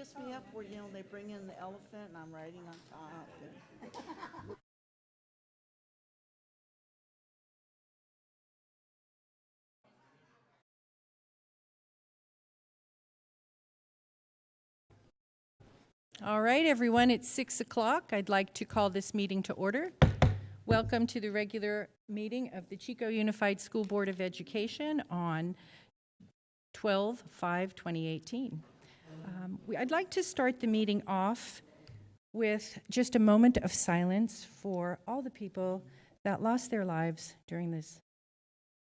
gets me up where, they bring in the elephant and I'm riding on top. All right, everyone, it's 6 o'clock. I'd like to call this meeting to order. Welcome to the regular meeting of the Chico Unified School Board of Education on 12/5/2018. I'd like to start the meeting off with just a moment of silence for all the people that lost their lives during this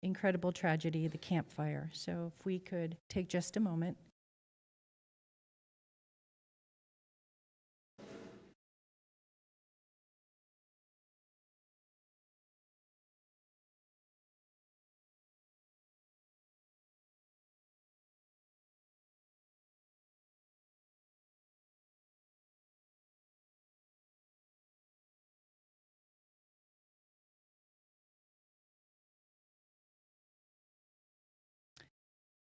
incredible tragedy, the Camp Fire. So if we could take just a moment.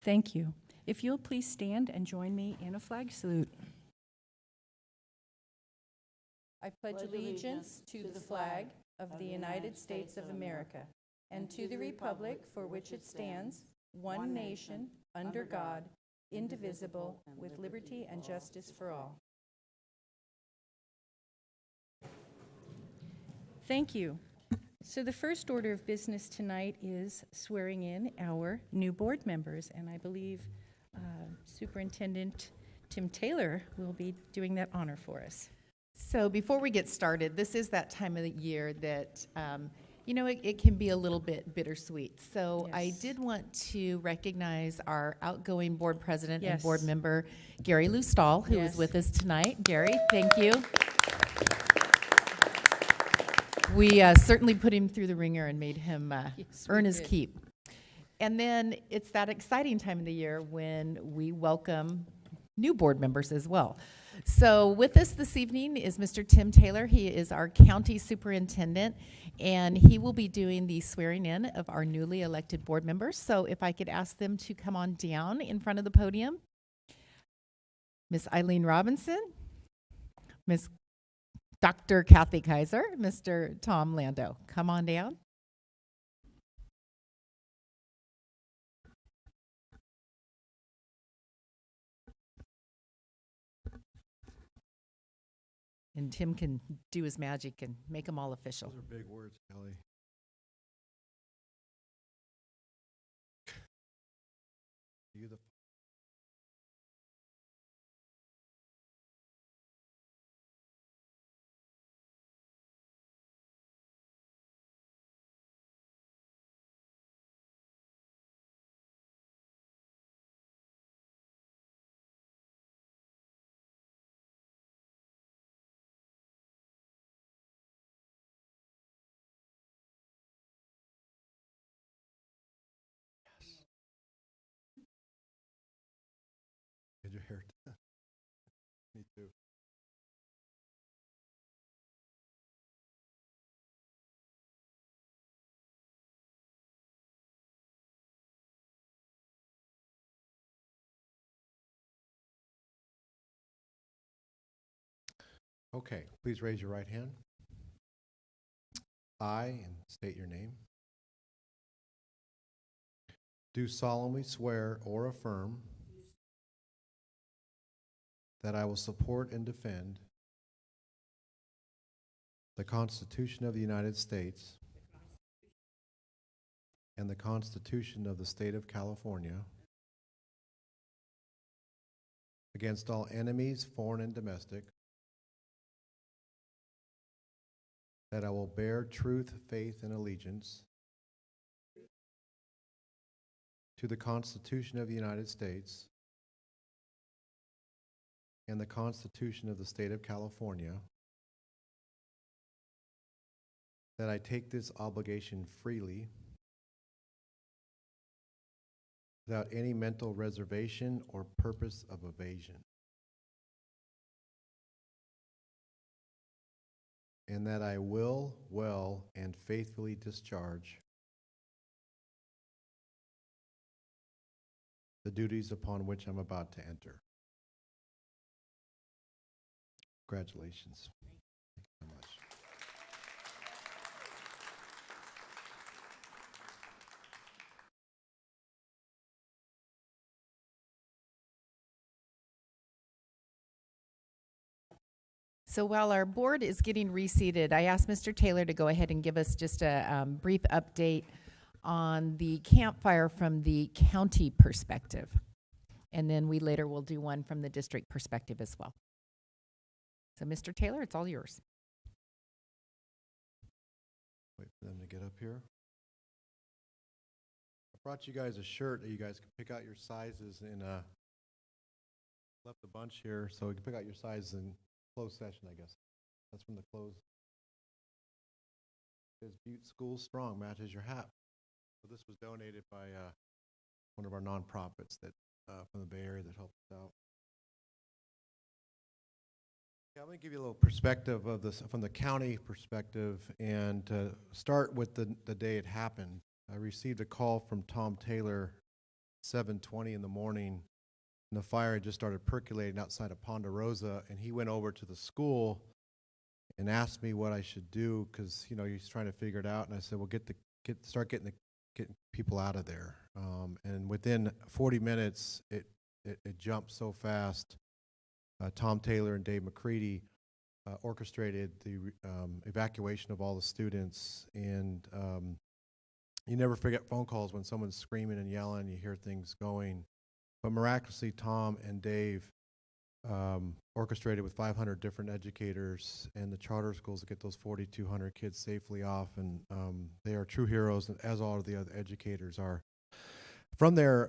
Thank you. If you'll please stand and join me in a flag salute. I pledge allegiance to the flag of the United States of America and to the republic for which it stands, one nation, under God, indivisible, with liberty and justice for all. Thank you. So the first order of business tonight is swearing in our new board members, and I believe Superintendent Tim Taylor will be doing that honor for us. So before we get started, this is that time of the year that, it can be a little bit bittersweet. So I Yes. did want to recognize our outgoing board president and Yes. board member, Gary Lou Stahl, who is Yes. with us tonight. Gary, thank you. We certainly put him through the ringer and made him Yes, we earn his did. keep. And then it's that exciting time of the year when we welcome new board members as well. So with us this evening is Mr. Tim Taylor. He is our county superintendent, and he will be doing the swearing in of our newly elected board members. So if I could ask them to come on down in front of the podium. Miss Eileen Robinson, Miss Dr. Kathy Kaiser, Mr. Tom Lando. Come on down. And Tim can do his magic and make them all official. Those are big words, Kelly. You the yes. Get your hair done. Me too. Okay, please raise your right hand. I, and state your name, do solemnly swear or affirm that I will support and defend the Constitution of the United States and the Constitution of the State of California against all enemies, foreign and domestic, that I will bear truth, faith, and allegiance to the Constitution of the United States and the Constitution of the State of California, that I take this obligation freely without any mental reservation or purpose of evasion, and that I will well and faithfully discharge the duties upon which I'm about to enter. Congratulations. Thank you so much. So while our board is getting reseated, I asked Mr. Taylor to go ahead and give us just a brief update on the campfire from the county perspective. And then we later will do one from the district perspective as well. So Mr. Taylor, it's all yours. Wait for them to get up here. I brought you guys a shirt that you guys can pick out your sizes in left a bunch here, so you can pick out your sizes in closed session, I guess. That's from the closed. It says Butte School Strong, matches your hat. So this was donated by one of our nonprofits that from the Bay Area that helped us out. Yeah, I'm going to give you a little perspective of this from the county perspective, and start with the day it happened. I received a call from Tom Taylor, 7:20 in the morning, and the fire had just started percolating outside of Ponderosa, and he went over to the school and asked me what I should do because he's trying to figure it out. And I said, well, start getting people out of there. And within 40 minutes, it jumped so fast. Tom Taylor and Dave McCready orchestrated the evacuation of all the students. And you never forget phone calls when someone's screaming and yelling, you hear things going. But miraculously, Tom and Dave orchestrated with 500 different educators and the charter schools to get those 4,200 kids safely off. And they are true heroes, as all of the other educators are. From there,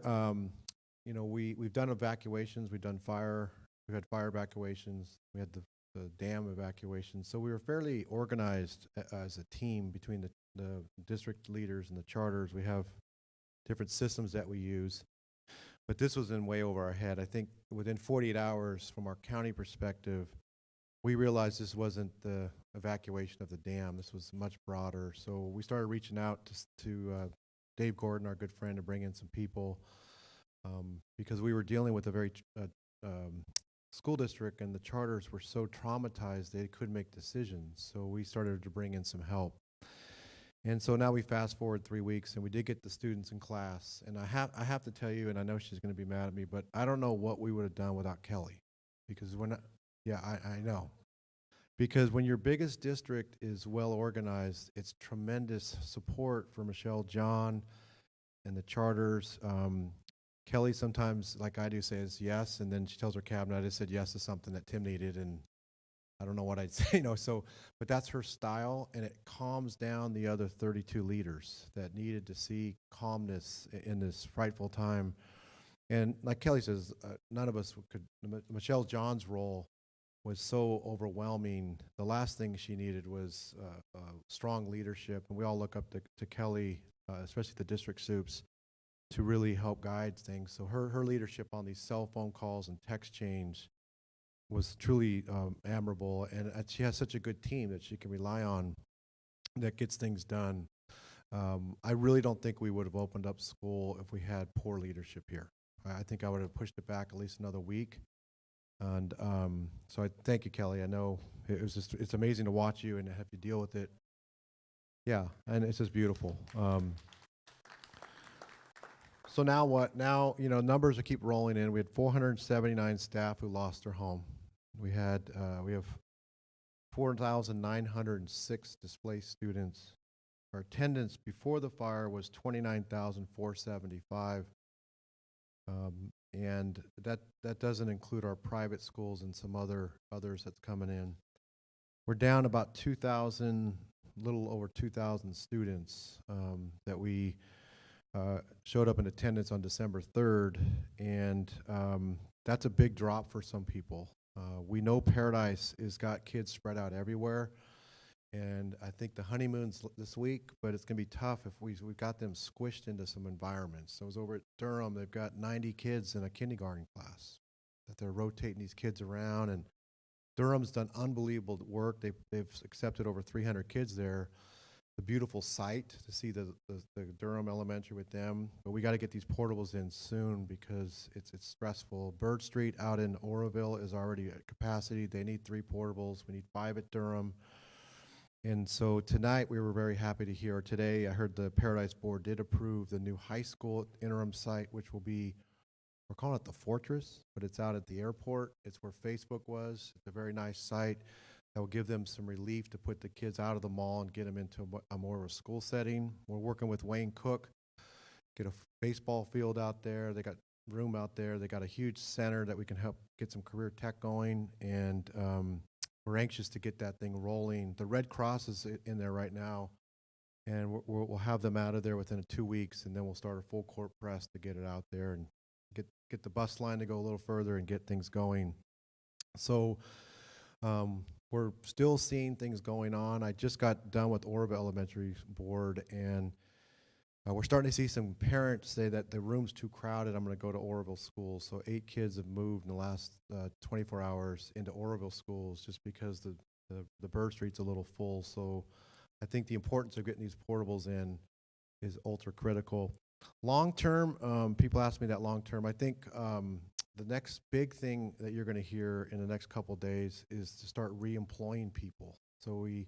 we've done evacuations. We've done fire. We've had fire evacuations. We had the dam evacuations. So we were fairly organized as a team between the district leaders and the charters. We have different systems that we use. But this was in way over our head. I think within 48 hours from our county perspective, we realized this wasn't the evacuation of the dam. This was much broader. So we started reaching out to Dave Gordon, our good friend, to bring in some people because we were dealing with a very school district, and the charters were so traumatized they couldn't make decisions. So we started to bring in some help. And so now we fast forward 3 weeks, and we did get the students in class. And I have to tell you, and I know she's going to be mad at me, but I don't know what we would have done without Kelly, because we're not. Yeah, I know. Because when your biggest district is well organized, it's tremendous support for Michelle, John, and the charters. Kelly sometimes, like I do, says yes, and then she tells her cabinet, I just said yes to something that Tim needed, and I don't know what I'd say, so, but that's her style, and it calms down the other 32 leaders that needed to see calmness in this frightful time. And like Kelly says, none of us could, Michelle John's role was so overwhelming. The last thing she needed was strong leadership, and we all look up to Kelly, especially the district soups, to really help guide things. So her leadership on these cell phone calls and text change was truly admirable, and she has such a good team that she can rely on that gets things done. I really don't think we would have opened up school if we had poor leadership here. I think I would have pushed it back at least another week. And so I thank you, Kelly. I know it's amazing to watch you and have to deal with it. Yeah, and it's just beautiful. So now what? Now, numbers will keep rolling in. We had 479 staff who lost their home. We have 4,906 displaced students. Our attendance before the fire was 29,475. And that doesn't include our private schools and some others that's coming in. We're down about 2,000, little over 2,000 students that we showed up in attendance on December 3rd, and that's a big drop for some people. We know Paradise has got kids spread out everywhere, and I think the honeymoon's this week, but it's going to be tough if we've got them squished into some environments. So I was over at Durham. They've got 90 kids in a kindergarten class that they're rotating these kids around, and Durham's done unbelievable work. They've accepted over 300 kids there. the beautiful sight to see the Durham Elementary with them. But we got to get these portables in soon because it's stressful. Bird Street out in Oroville is already at capacity. They need 3 portables. We need 5 at Durham. And so tonight we were very happy to hear, today I heard the Paradise Board did approve the new high school interim site, which will be, we're calling it the Fortress, but it's out at the airport. It's where Facebook was. It's a very nice site that will give them some relief to put the kids out of the mall and get them into a more of a school setting. We're working with Wayne Cook, get a baseball field out there. They got room out there. They got a huge center that we can help get some career tech going, and we're anxious to get that thing rolling. The Red Cross is in there right now, and we'll have them out of there within 2 weeks, and then we'll start a full court press to get it out there and get the bus line to go a little further and get things going. So we're still seeing things going on. I just got done with Oroville Elementary Board, and we're starting to see some parents say that the room's too crowded. I'm going to go to Oroville schools. So 8 kids have moved in the last 24 hours into Oroville schools just because the Bird Street's a little full. So I think the importance of getting these portables in is ultra critical. Long term, people ask me that long term. I think the next big thing that you're going to hear in the next couple of days is to start re-employing people. So we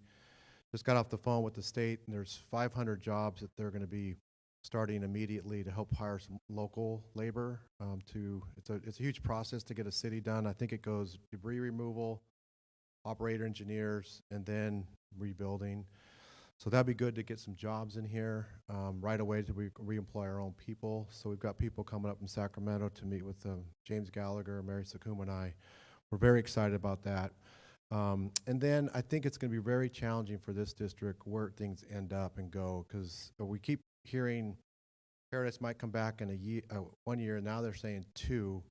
just got off the phone with the state, and there's 500 jobs that they're going to be starting immediately to help hire some local labor. It's a huge process to get a city done. I think it goes debris removal, operator engineers, and then rebuilding. So that'd be good to get some jobs in here right away to re-employ our own people. So we've got people coming up in Sacramento to meet with James Gallagher, Mary Sakuma, and I. We're very excited about that. And then I think it's going to be very challenging for this district where things end up and go, because we keep hearing Paradise might come back in 1 year, and now they're saying 2.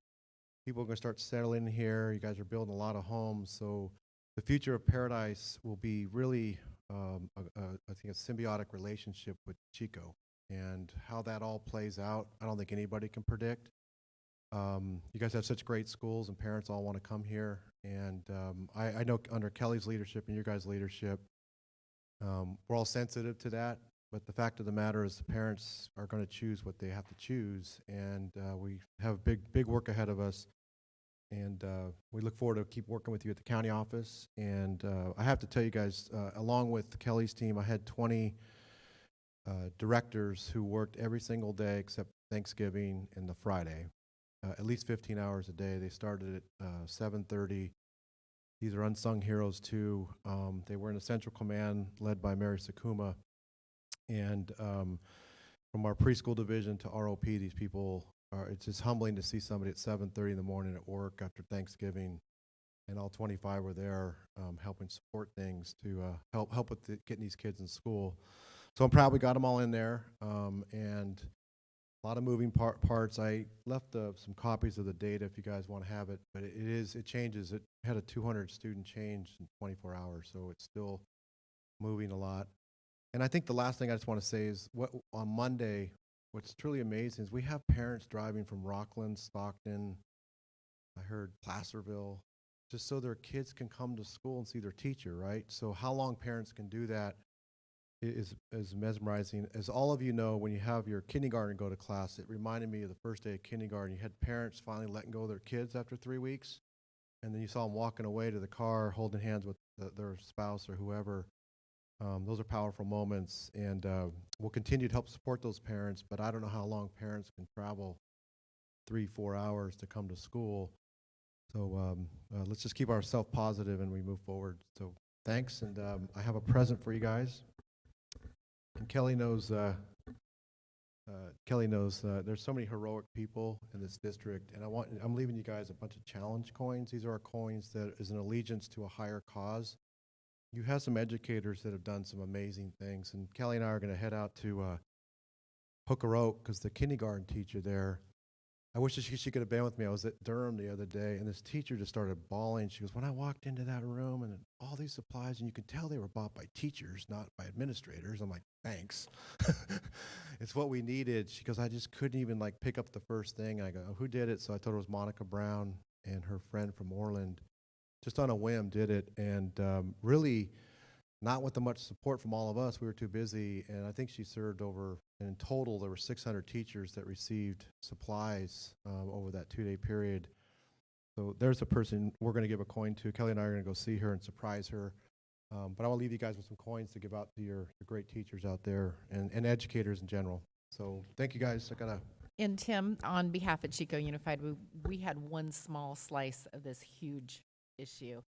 People are going to start settling in here. You guys are building a lot of homes. So the future of Paradise will be really I think a symbiotic relationship with Chico, and how that all plays out, I don't think anybody can predict. You guys have such great schools, and parents all want to come here, and I know under Kelly's leadership and your guys' leadership, we're all sensitive to that, but the fact of the matter is the parents are going to choose what they have to choose, and we have big work ahead of us. And we look forward to keep working with you at the county office. And I have to tell you guys, along with Kelly's team, I had 20 directors who worked every single day except Thanksgiving and the Friday, at least 15 hours a day. They started at 7:30. These are unsung heroes too. They were in a central command led by Mary Sakuma. And from our preschool division to ROP, these people it's just humbling to see somebody at 7:30 in the morning at work after Thanksgiving, and all 25 were there helping support things to help with getting these kids in school. So I'm proud we got them all in there, and a lot of moving parts. I left some copies of the data if you guys want to have it, but it changes. It had a 200 student change in 24 hours, so it's still moving a lot. And I think the last thing I just want to say is on Monday, what's truly amazing is we have parents driving from Rockland, Stockton, I heard Placerville, just so their kids can come to school and see their teacher, right? So how long parents can do that is mesmerizing. As all of you know, when you have your kindergarten go to class, it reminded me of the first day of kindergarten. You had parents finally letting go of their kids after 3 weeks, and then you saw them walking away to the car, holding hands with their spouse or whoever. Those are powerful moments, and we'll continue to help support those parents, but I don't know how long parents can travel 3-4 hours to come to school. So let's just keep ourselves positive and we move forward. So thanks, and I have a present for you guys. And Kelly knows there's so many heroic people in this district, and I'm leaving you guys a bunch of challenge coins. These are our coins that is an allegiance to a higher cause. You have some educators that have done some amazing things, and Kelly and I are going to head out to Hooker Oak because the kindergarten teacher there, I wish she could have been with me. I was at Durham the other day, and this teacher just started bawling. She goes, when I walked into that room and all these supplies, and you could tell they were bought by teachers, not by administrators. I'm like, thanks. It's what we needed. She goes, I just couldn't even pick up the first thing. I go, who did it? So I told her it was Monica Brown and her friend from Orland. Just on a whim did it, and really not with the much support from all of us. We were too busy, and I think she served over, and in total, there were 600 teachers that received supplies over that 2-day period. So there's a person we're going to give a coin to. Kelly and I are going to go see her and surprise her. But I will leave you guys with some coins to give out to your great teachers out there and educators in general. So thank you guys. I gotta. And Tim, on behalf of Chico Unified, we had one small slice of this huge issue.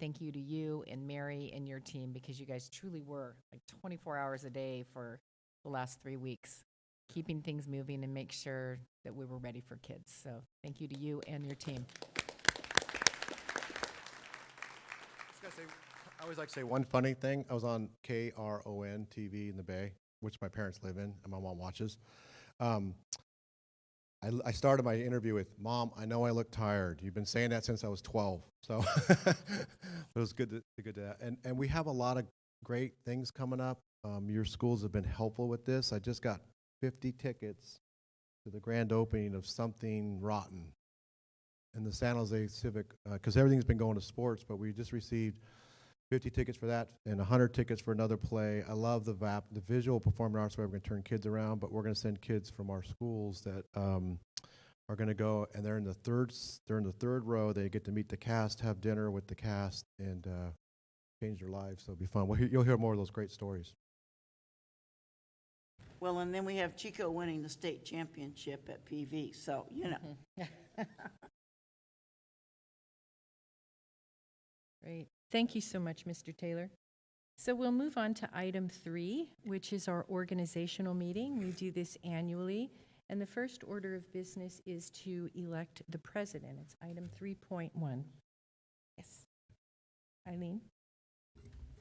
Thank you to you and Mary and your team, because you guys truly were like 24 hours a day for the last 3 weeks, keeping things moving and make sure that we were ready for kids. So thank you to you and your team. I always like to say one funny thing. I was on KRON TV in the Bay, which my parents live in and my mom watches. I started my interview with, "Mom, I know I look tired. You've been saying that since I was 12." So it was good to and we have a lot of great things coming up. Your schools have been helpful with this. I just got 50 tickets to the grand opening of Something Rotten in the San Jose Civic, because everything's been going to sports, but we just received 50 tickets for that and 100 tickets for another play. I love the visual performing arts where we're going to turn kids around, but we're going to send kids from our schools that are going to go, and they're in the third row. They get to meet the cast, have dinner with the cast, and change their lives. So it'll be fun. You'll hear more of those great stories. Well, and then we have Chico winning the state championship at PV, so, you know. Great. Thank you so much, Mr. Taylor. So we'll move on to item 3, which is our organizational meeting. We do this annually, and the first order of business is to elect the president. It's item 3.1. Yes. Eileen?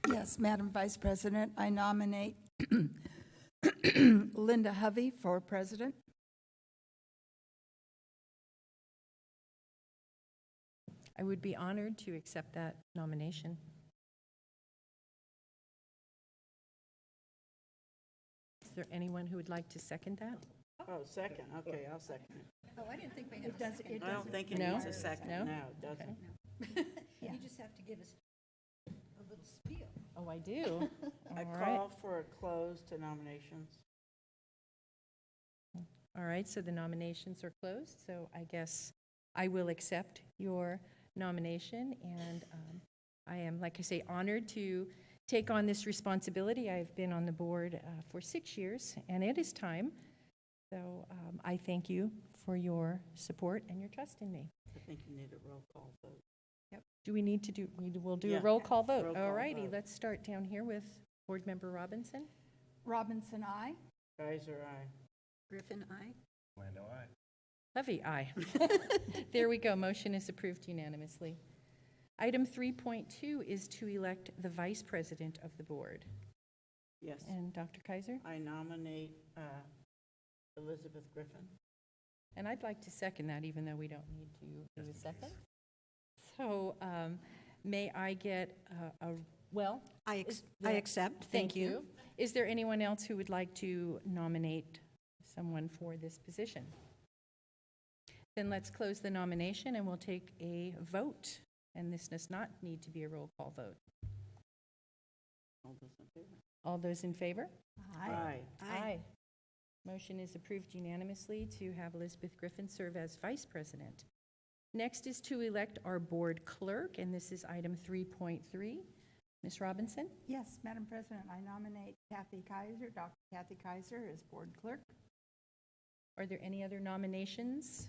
Yes, Madam Vice President, I nominate Linda Hovey for president. I would be honored to accept that nomination. Is there anyone who would like to second that? Oh, second, okay, I'll second it. Oh, I didn't think we had a second. I don't think it No? needs a second, No? no, it doesn't. You just have to give us a little spiel. Oh, I do. I All right. call for a close to nominations. All right, so the nominations are closed, so I guess I will accept your nomination, and I am, like I say, honored to take on this responsibility. I've been on the board for 6 years, and it is time. So I thank you for your support and your trust in me. I think you need a roll call vote. Yep. Do we need to do, we'll do a Yeah. roll call vote. Roll call All righty, vote. let's start down here with Board Member Robinson. Robinson, aye. Kaiser, aye. Griffin, aye. Lando, aye. Levy, aye. There we go. Motion is approved unanimously. Item 3.2 is to elect the vice president of the board. Yes, And Dr. Kaiser? I nominate Elizabeth Griffin. And I'd like to second that, even though we don't need to do a second. So may I get well? I is there- accept, thank you. Is there anyone else who would like to nominate someone for this position? Then let's close the nomination and we'll take a vote. And this does not need to be a roll call vote. All those in favor? All those in favor? Aye. Aye. Motion is approved unanimously to have Elizabeth Griffin serve as vice president. Next is to elect our board clerk, and this is item 3.3. Ms. Robinson? Yes, Madam President, I nominate Kathy Kaiser, Dr. Kathy Kaiser as board clerk. Are there any other nominations?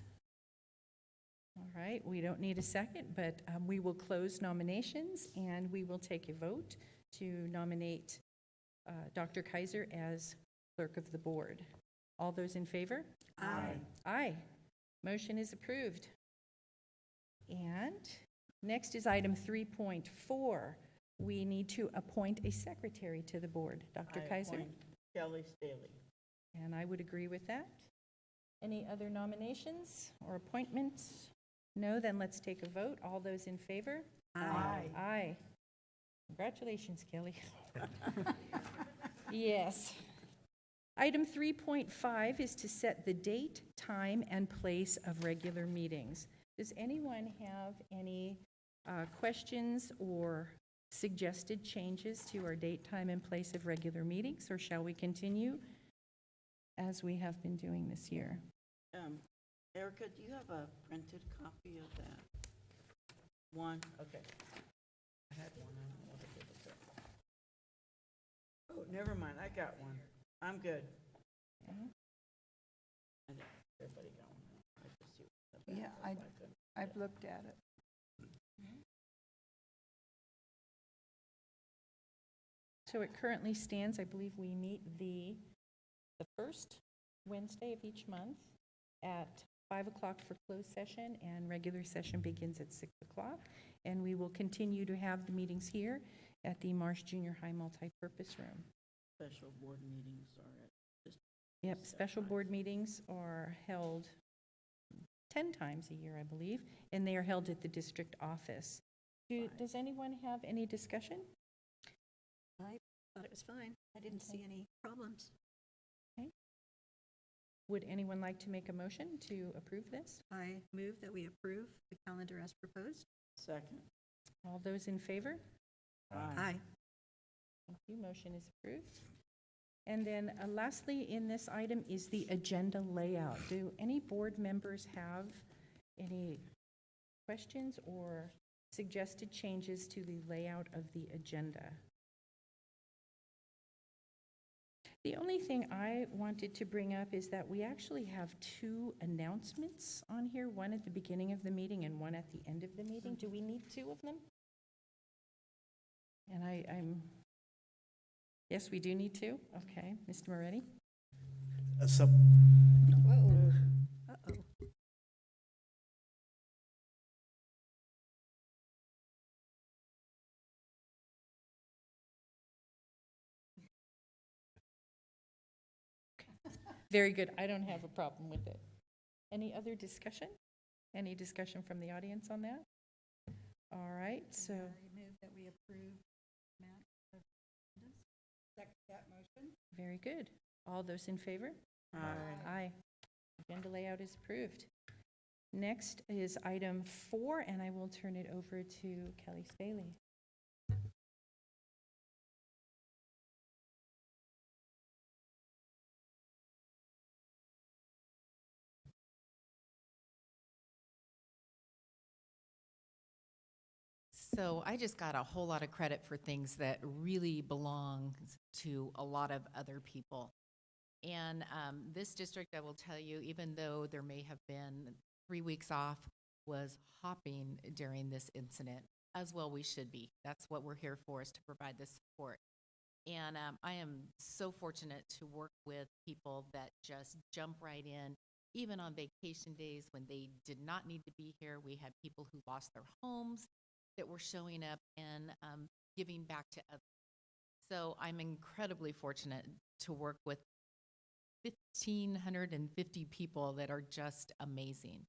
All right, we don't need a second, but we will close nominations and we will take a vote to nominate Dr. Kaiser as clerk of the board. All those in favor? Aye. Aye. Motion is approved. And next is item 3.4. We need to appoint a secretary to the board. Dr. I Kaiser? appoint Kelly Staley. And I would agree with that. Any other nominations or appointments? No, then let's take a vote. All those in favor? Aye. Aye. Congratulations, Kelly. Yes. Item 3.5 is to set the date, time, and place of regular meetings. Does anyone have any questions or suggested changes to our date, time, and place of regular meetings, or shall we continue as we have been doing this year? Erica, do you have a printed copy of that? One, okay. I had one, I don't know what I did with it. Oh, never mind, I got one. I'm good. Okay. I think everybody got one. I just see what the back Yeah, is. I couldn't- I've looked at it. So it currently stands, I believe we meet the first Wednesday of each month at 5 o'clock for closed session, and regular session begins at 6 o'clock. And we will continue to have the meetings here at the Marsh Junior High Multipurpose Room. Special board meetings are at just. Yep, special board meetings are held 10 times a year, I believe, and they are held at the district office. Does anyone have any discussion? I thought it was fine. I didn't see any problems. Would anyone like to make a motion to approve this? I move that we approve the calendar as proposed. Second. All those in favor? Aye. Thank you, motion is approved. And then lastly, in this item is the agenda layout. Do any board members have any questions or suggested changes to the layout of the agenda? The only thing I wanted to bring up is that we actually have two announcements on here, one at the beginning of the meeting and one at the end of the meeting. Do we need two of them? And yes, we do need two? Okay, Mr. Moretti? Whoa. Uh-oh. Very good, I don't have a problem with it. Any other discussion? Any discussion from the audience on that? All right, so, I move that we approve amount of agendas. Second that motion. very good. All those in favor? Aye. Aye. Agenda layout is approved. Next is item 4, and I will turn it over to Kelly Staley. So I just got a whole lot of credit for things that really belong to a lot of other people. And this district, I will tell you, even though there may have been 3 weeks off, was hopping during this incident, as well we should be. That's what we're here for, is to provide this support. And I am so fortunate to work with people that just jump right in, even on vacation days when they did not need to be here. We had people who lost their homes that were showing up and giving back to others. So I'm incredibly fortunate to work with 1,550 people that are just amazing.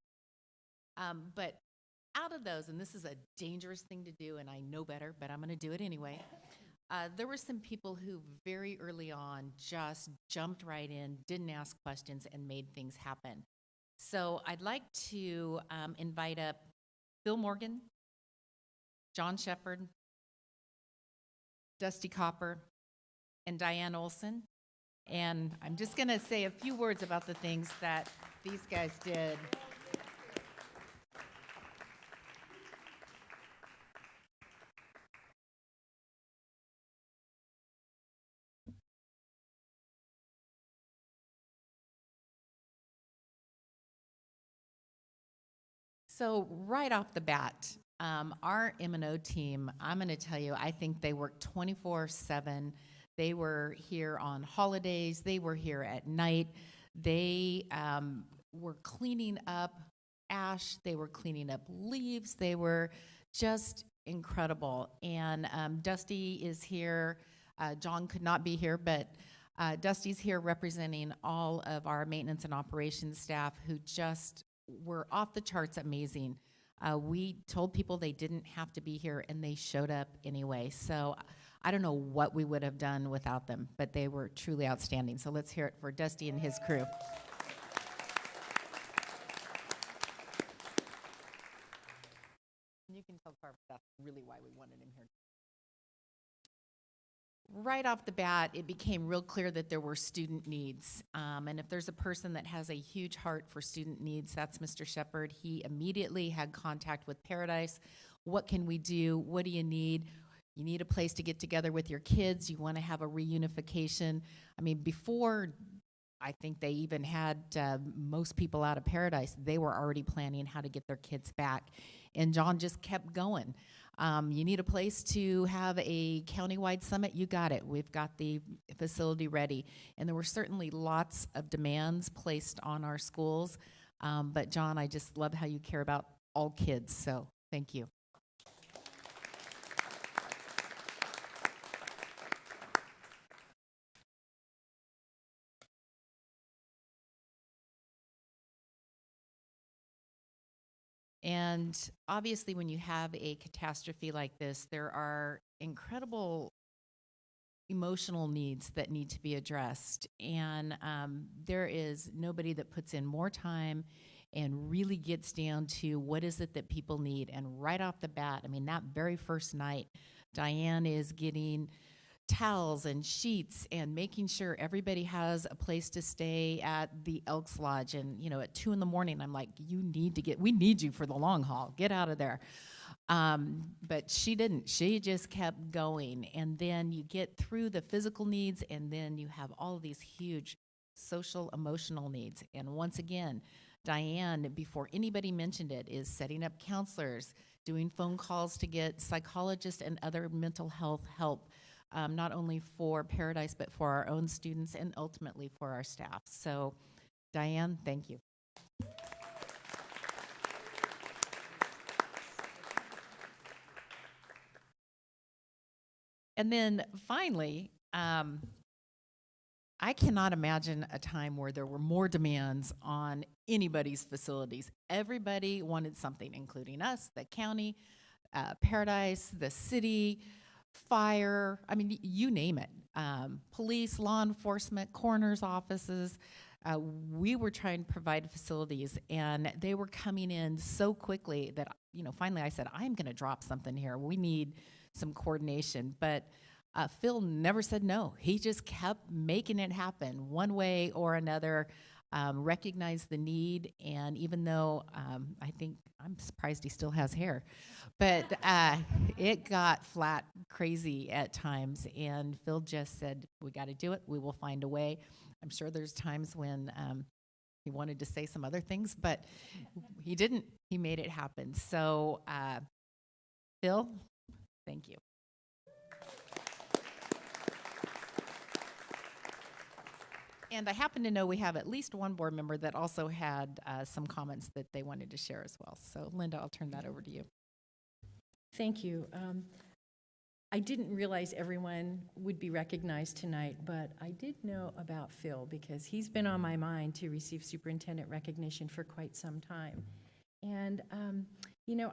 But out of those, and this is a dangerous thing to do, and I know better, but I'm going to do it anyway. There were some people who very early on just jumped right in, didn't ask questions, and made things happen. So I'd like to invite up Bill Morgan, John Shepard, Dusty Copper, and Diane Olson. And I'm just going to say a few words about the things that these guys did. So right off the bat, our M&O team, I'm going to tell you, I think they worked 24/7. They were here on holidays. They were here at night. They were cleaning up ash. They were cleaning up leaves. They were just incredible. And Dusty is here. John could not be here, but Dusty's here representing all of our maintenance and operations staff who just were off the charts amazing. We told people they didn't have to be here, and they showed up anyway. So I don't know what we would have done without them, but they were truly outstanding. So let's hear it for Dusty and his crew. You can tell Carver that's really why we wanted him here. right off the bat, it became real clear that there were student needs. And if there's a person that has a huge heart for student needs, that's Mr. Shepherd. He immediately had contact with Paradise. What can we do? What do you need? You need a place to get together with your kids. You want to have a reunification. I mean, before I think they even had most people out of Paradise, they were already planning how to get their kids back. And John just kept going. You need a place to have a countywide summit? You got it. We've got the facility ready. And there were certainly lots of demands placed on our schools. But John, I just love how you care about all kids. So thank you. And obviously, when you have a catastrophe like this, there are incredible emotional needs that need to be addressed. And there is nobody that puts in more time and really gets down to what is it that people need. And right off the bat, I mean, that very first night, Diane is getting towels and sheets and making sure everybody has a place to stay at the Elks Lodge. And, you know, at 2 a.m, I'm like, we need you for the long haul. Get out of there. But she didn't. She just kept going. And then you get through the physical needs, and then you have all of these huge social, emotional needs. And once again, Diane, before anybody mentioned it, is setting up counselors, doing phone calls to get psychologists and other mental health help. Not only for Paradise, but for our own students and ultimately for our staff. So, Diane, thank you. And then finally, I cannot imagine a time where there were more demands on anybody's facilities. Everybody wanted something, including us, the county, Paradise, the city, fire, I mean, you name it. Police, law enforcement, coroner's offices. We were trying to provide facilities, and they were coming in so quickly that, you know, finally I said, I'm going to drop something here. We need some coordination. But Phil never said no. He just kept making it happen one way or another, recognized the need, and even though I think, I'm surprised he still has hair, but it got flat crazy at times, and Phil just said, we got to do it. We will find a way. I'm sure there's times when he wanted to say some other things, but he didn't. He made it happen. So, Phil, thank you. And I happen to know we have at least one board member that also had some comments that they wanted to share as well. So, Linda, I'll turn that over to you. Thank you. I didn't realize everyone would be recognized tonight, but I did know about Phil because he's been on my mind to receive superintendent recognition for quite some time. And, you know,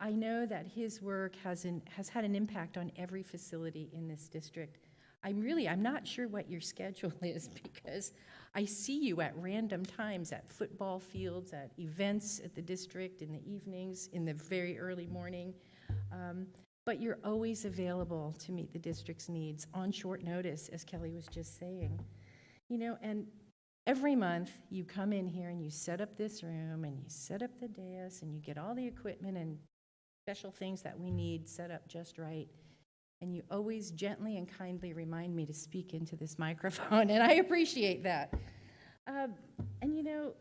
I know that his work has had an impact on every facility in this district. I'm not sure what your schedule is because I see you at random times at football fields, at events at the district, in the evenings, in the very early morning. But you're always available to meet the district's needs on short notice, as Kelly was just saying. You know, and every month you come in here and you set up this room and you set up the dais and you get all the equipment and special things that we need set up just right. And you always gently and kindly remind me to speak into this microphone, and I appreciate that. And you know,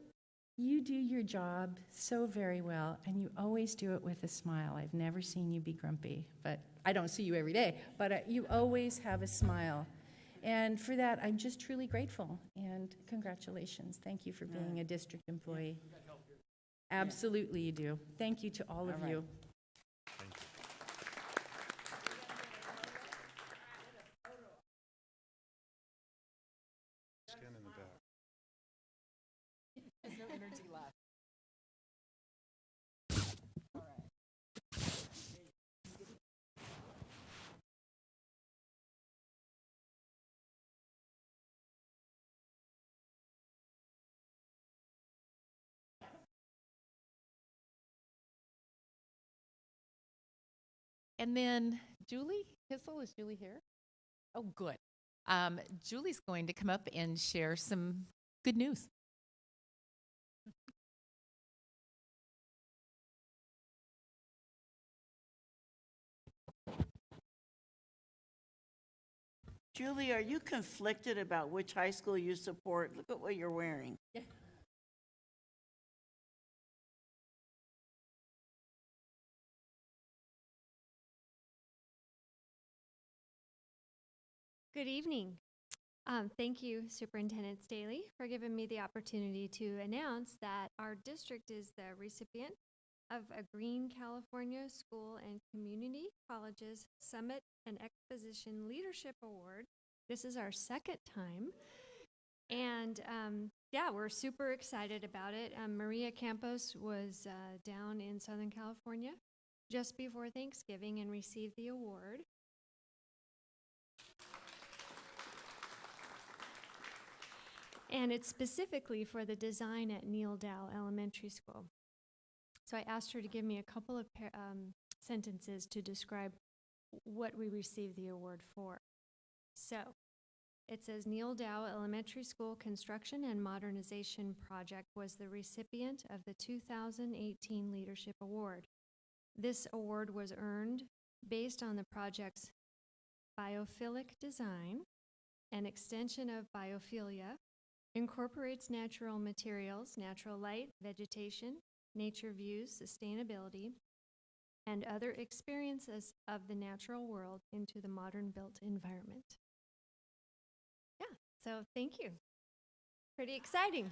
you do your job so very well, and you always do it with a smile. I've never seen you be grumpy, but I don't see you every day, but you always have a smile. And for that, I'm just truly grateful, and congratulations. Thank you for being a district employee. Absolutely you do. Thank you to all of you. There's no energy left. And then Julie Kissel, is Julie here? Oh, good. Julie's going to come up and share some good news. Julie, are you conflicted about which high school you support? Look at what you're wearing. Good evening. Thank you, Superintendent Staley, for giving me the opportunity to announce that our district is the recipient of a Green California School and Community Colleges Summit and Exposition Leadership Award. This is our second time. And yeah, we're super excited about it. Maria Campos was down in Southern California just before Thanksgiving and received the award. And it's specifically for the design at Neil Dow Elementary School. So I asked her to give me a couple of sentences to describe what we received the award for. So it says Neil Dow Elementary School Construction and Modernization Project was the recipient of the 2018 Leadership Award. This award was earned based on the project's biophilic design, an extension of biophilia, incorporates natural materials, natural light, vegetation, nature views, sustainability, and other experiences of the natural world into the modern built environment. Yeah, so thank you. Pretty exciting.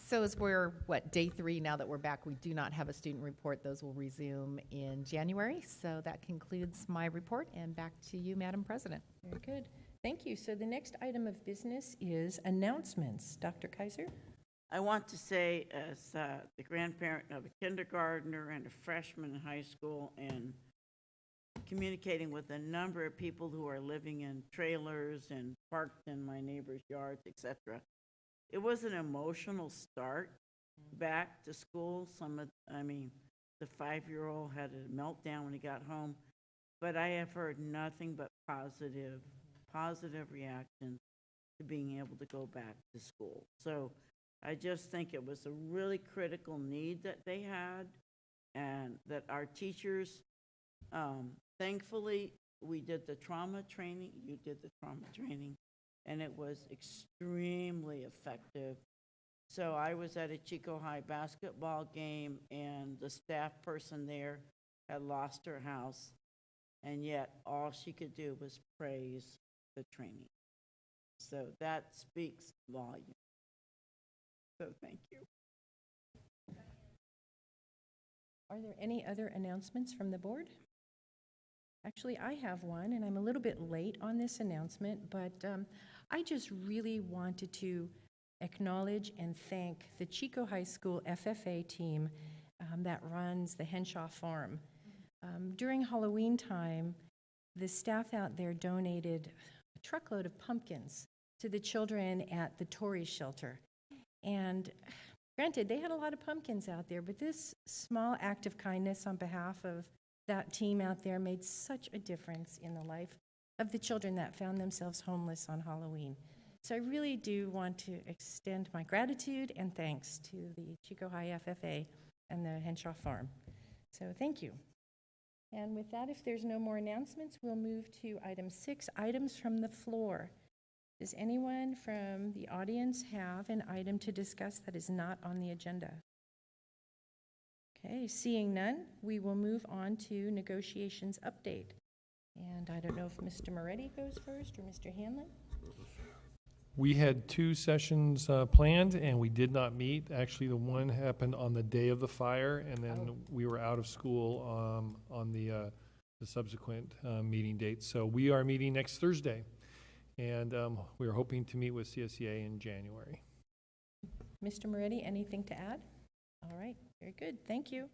So as we're, day 3 now that we're back, we do not have a student report. Those will resume in January. So that concludes my report, and back to you, Madam President. Very good. Thank you. So the next item of business is announcements. Dr. Kaiser? I want to say, as the grandparent of a kindergartner and a freshman in high school, and communicating with a number of people who are living in trailers and parked in my neighbor's yards, etc., it was an emotional start back to school. The 5-year-old had a meltdown when he got home, but I have heard nothing but positive reactions to being able to go back to school. So I just think it was a really critical need that they had, and that our teachers, thankfully, we did the trauma training, you did the trauma training, and it was extremely effective. So I was at a Chico High basketball game, and the staff person there had lost her house, and yet all she could do was praise the training. So that speaks volumes. So thank you. Are there any other announcements from the board? Actually, I have one, and I'm a little bit late on this announcement, but I just really wanted to acknowledge and thank the Chico High School FFA team that runs the Henshaw Farm. During Halloween time, the staff out there donated a truckload of pumpkins to the children at the Tory shelter. And granted, they had a lot of pumpkins out there, but this small act of kindness on behalf of that team out there made such a difference in the life of the children that found themselves homeless on Halloween. So I really do want to extend my gratitude and thanks to the Chico High FFA and the Henshaw Farm. So thank you. And with that, if there's no more announcements, we'll move to item 6, items from the floor. Does anyone from the audience have an item to discuss that is not on the agenda? Okay, seeing none, we will move on to negotiations update. And I don't know if Mr. Moretti goes first or Mr. Hanlon. We had 2 sessions planned, and we did not meet. Actually, the one happened on the day of the fire, and then we were out of school on the subsequent meeting date. So we are meeting next Thursday, and we are hoping to meet with CSEA in January. Mr. Moretti, anything to add? All right, very good, thank you.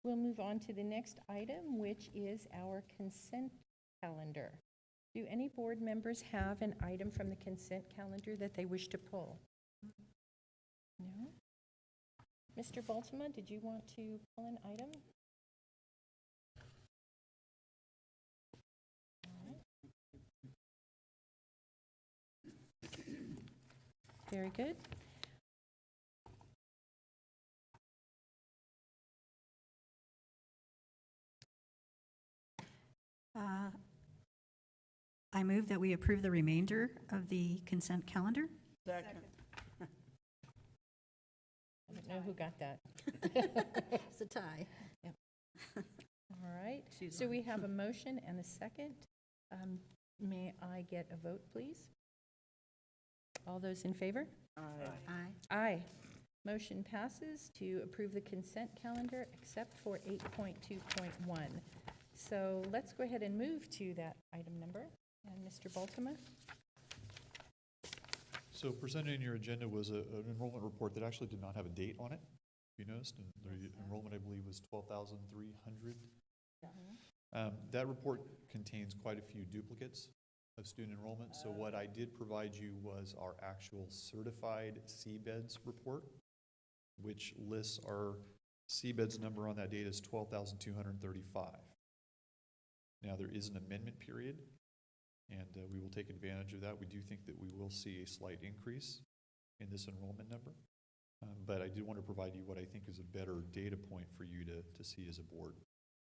We'll move on to the next item, which is our consent calendar. Do any board members have an item from the consent calendar that they wish to pull? No? Mr. Baltima, did you want to pull an item? Very good. I move that we approve the remainder of the consent calendar. Second. I don't know who got that. It's a tie. All right, so we have a motion and a second. May I get a vote, please? All those in favor? Aye. Aye. Motion passes to approve the consent calendar except for 8.2.1. So let's go ahead and move to that item number. And Mr. Baltima? So presented in your agenda was an enrollment report that actually did not have a date on it, if you noticed. And the enrollment, I believe, was 12,300. That report contains quite a few duplicates of student enrollment. So what I did provide you was our actual certified CBEDS report, which lists our CBEDS number on that date as 12,235. Now, there is an amendment period, and we will take advantage of that. We do think that we will see a slight increase in this enrollment number, but I did want to provide you what I think is a better data point for you to see as a board.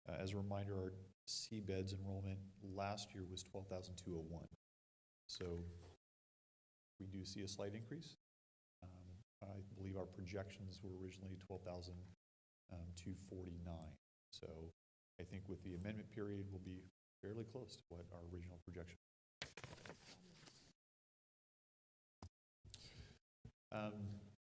As a reminder, our CBEDS enrollment last year was 12,201. So we do see a slight increase. I believe our projections were originally 12,249. So I think with the amendment period, we'll be fairly close to what our original projection.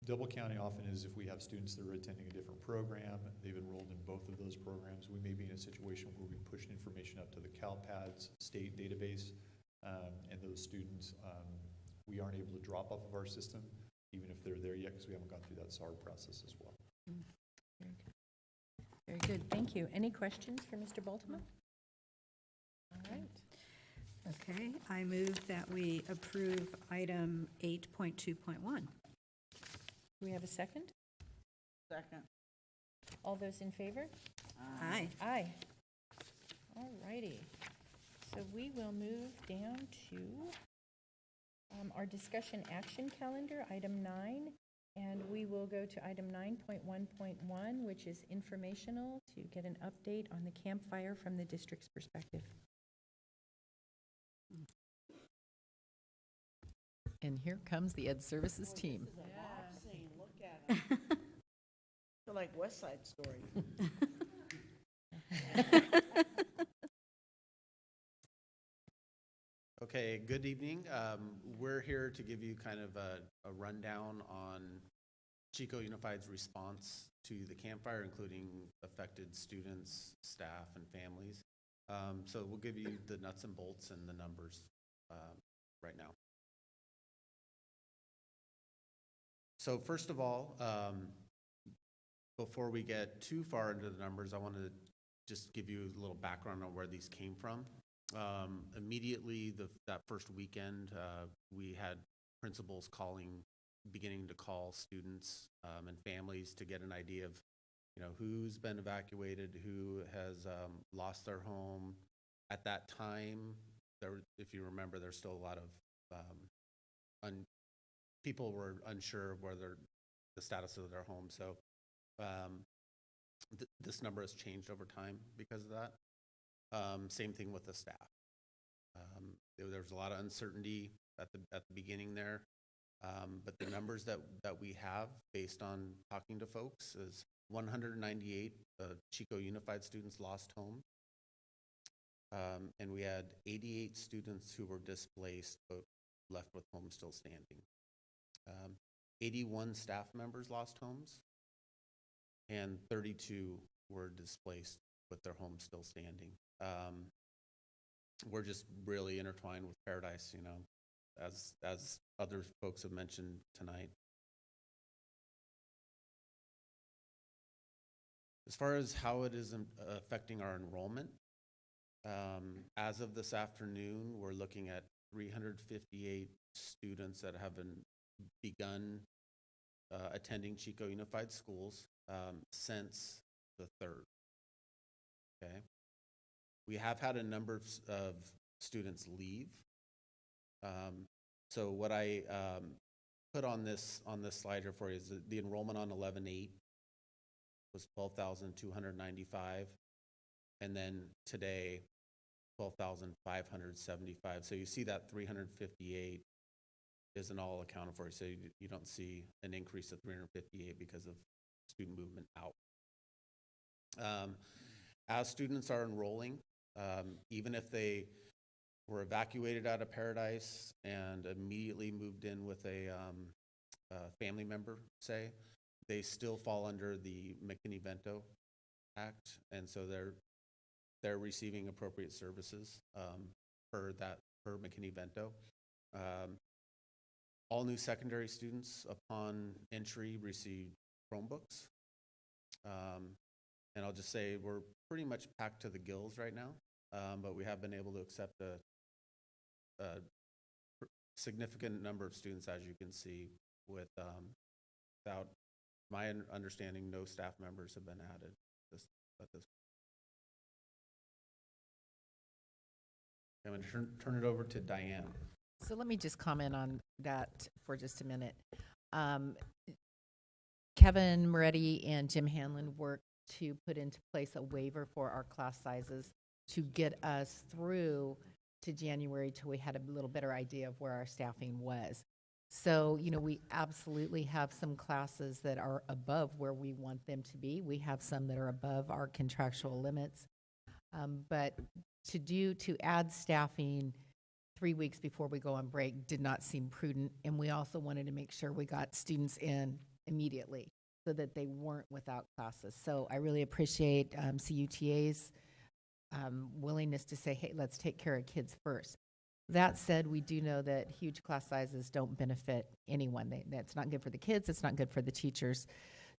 Double counting often is if we have students that are attending a different program, they've enrolled in both of those programs, we may be in a situation where we push information up to the CalPADS state database, and those students, we aren't able to drop off of our system, even if they're there yet, because we haven't gone through that SAR process as well. Very good. Very good, thank you. Any questions for Mr. Baltima? All right. Okay, I move that we approve item 8.2.1. Do we have a second? Second. All those in favor? Aye. Aye. All righty. So we will move down to our discussion action calendar, item 9, and we will go to item 9.1.1, which is informational, to get an update on the campfire from the district's perspective. And here comes the Ed Services team. Look at them. They're like West Side Story. Okay, good evening. We're here to give you kind of a rundown on Chico Unified's response to the campfire, including affected students, staff, and families. So we'll give you the nuts and bolts and the numbers right now. So first of all, before we get too far into the numbers, I want to just give you a little background on where these came from. Immediately, that first weekend, we had principals beginning to call students and families to get an idea of, who's been evacuated, who has lost their home. At that time, if you remember, there's still a lot of people were unsure of whether the status of their home. So this number has changed over time because of that. Same thing with the staff. There was a lot of uncertainty at the beginning there, but the numbers that we have based on talking to folks is 198 Chico Unified students lost home, and we had 88 students who were displaced but left with homes still standing. 81 staff members lost homes, and 32 were displaced with their homes still standing. We're just really intertwined with Paradise, as other folks have mentioned tonight. As far as how it is affecting our enrollment, as of this afternoon, we're looking at 358 students that have begun attending Chico Unified Schools since the 3rd. Okay. We have had a number of students leave. So what I put on this slide here for you is the enrollment on 11-8 was 12,295, and then today 12,575. So you see that 358 isn't all accounted for. So you don't see an increase of 358 because of student movement out. As students are enrolling, even if they were evacuated out of Paradise and immediately moved in with a family member, say, they still fall under the McKinney-Vento Act, and so they're receiving appropriate services per McKinney-Vento. All new secondary students upon entry receive Chromebooks. And I'll just say we're pretty much packed to the gills right now, but we have been able to accept a significant number of students, as you can see, without my understanding, no staff members have been added at this. I'm going to turn it over to Diane. So let me just comment on that for just a minute. Kevin Moretti and Jim Hanlon worked to put into place a waiver for our class sizes to get us through to January till we had a little better idea of where our staffing was. So, you know, we absolutely have some classes that are above where we want them to be. We have some that are above our contractual limits. But to add staffing 3 weeks before we go on break did not seem prudent. And we also wanted to make sure we got students in immediately so that they weren't without classes. So I really appreciate CUTA's willingness to say, hey, let's take care of kids first. That said, we do know that huge class sizes don't benefit anyone. That's not good for the kids. It's not good for the teachers.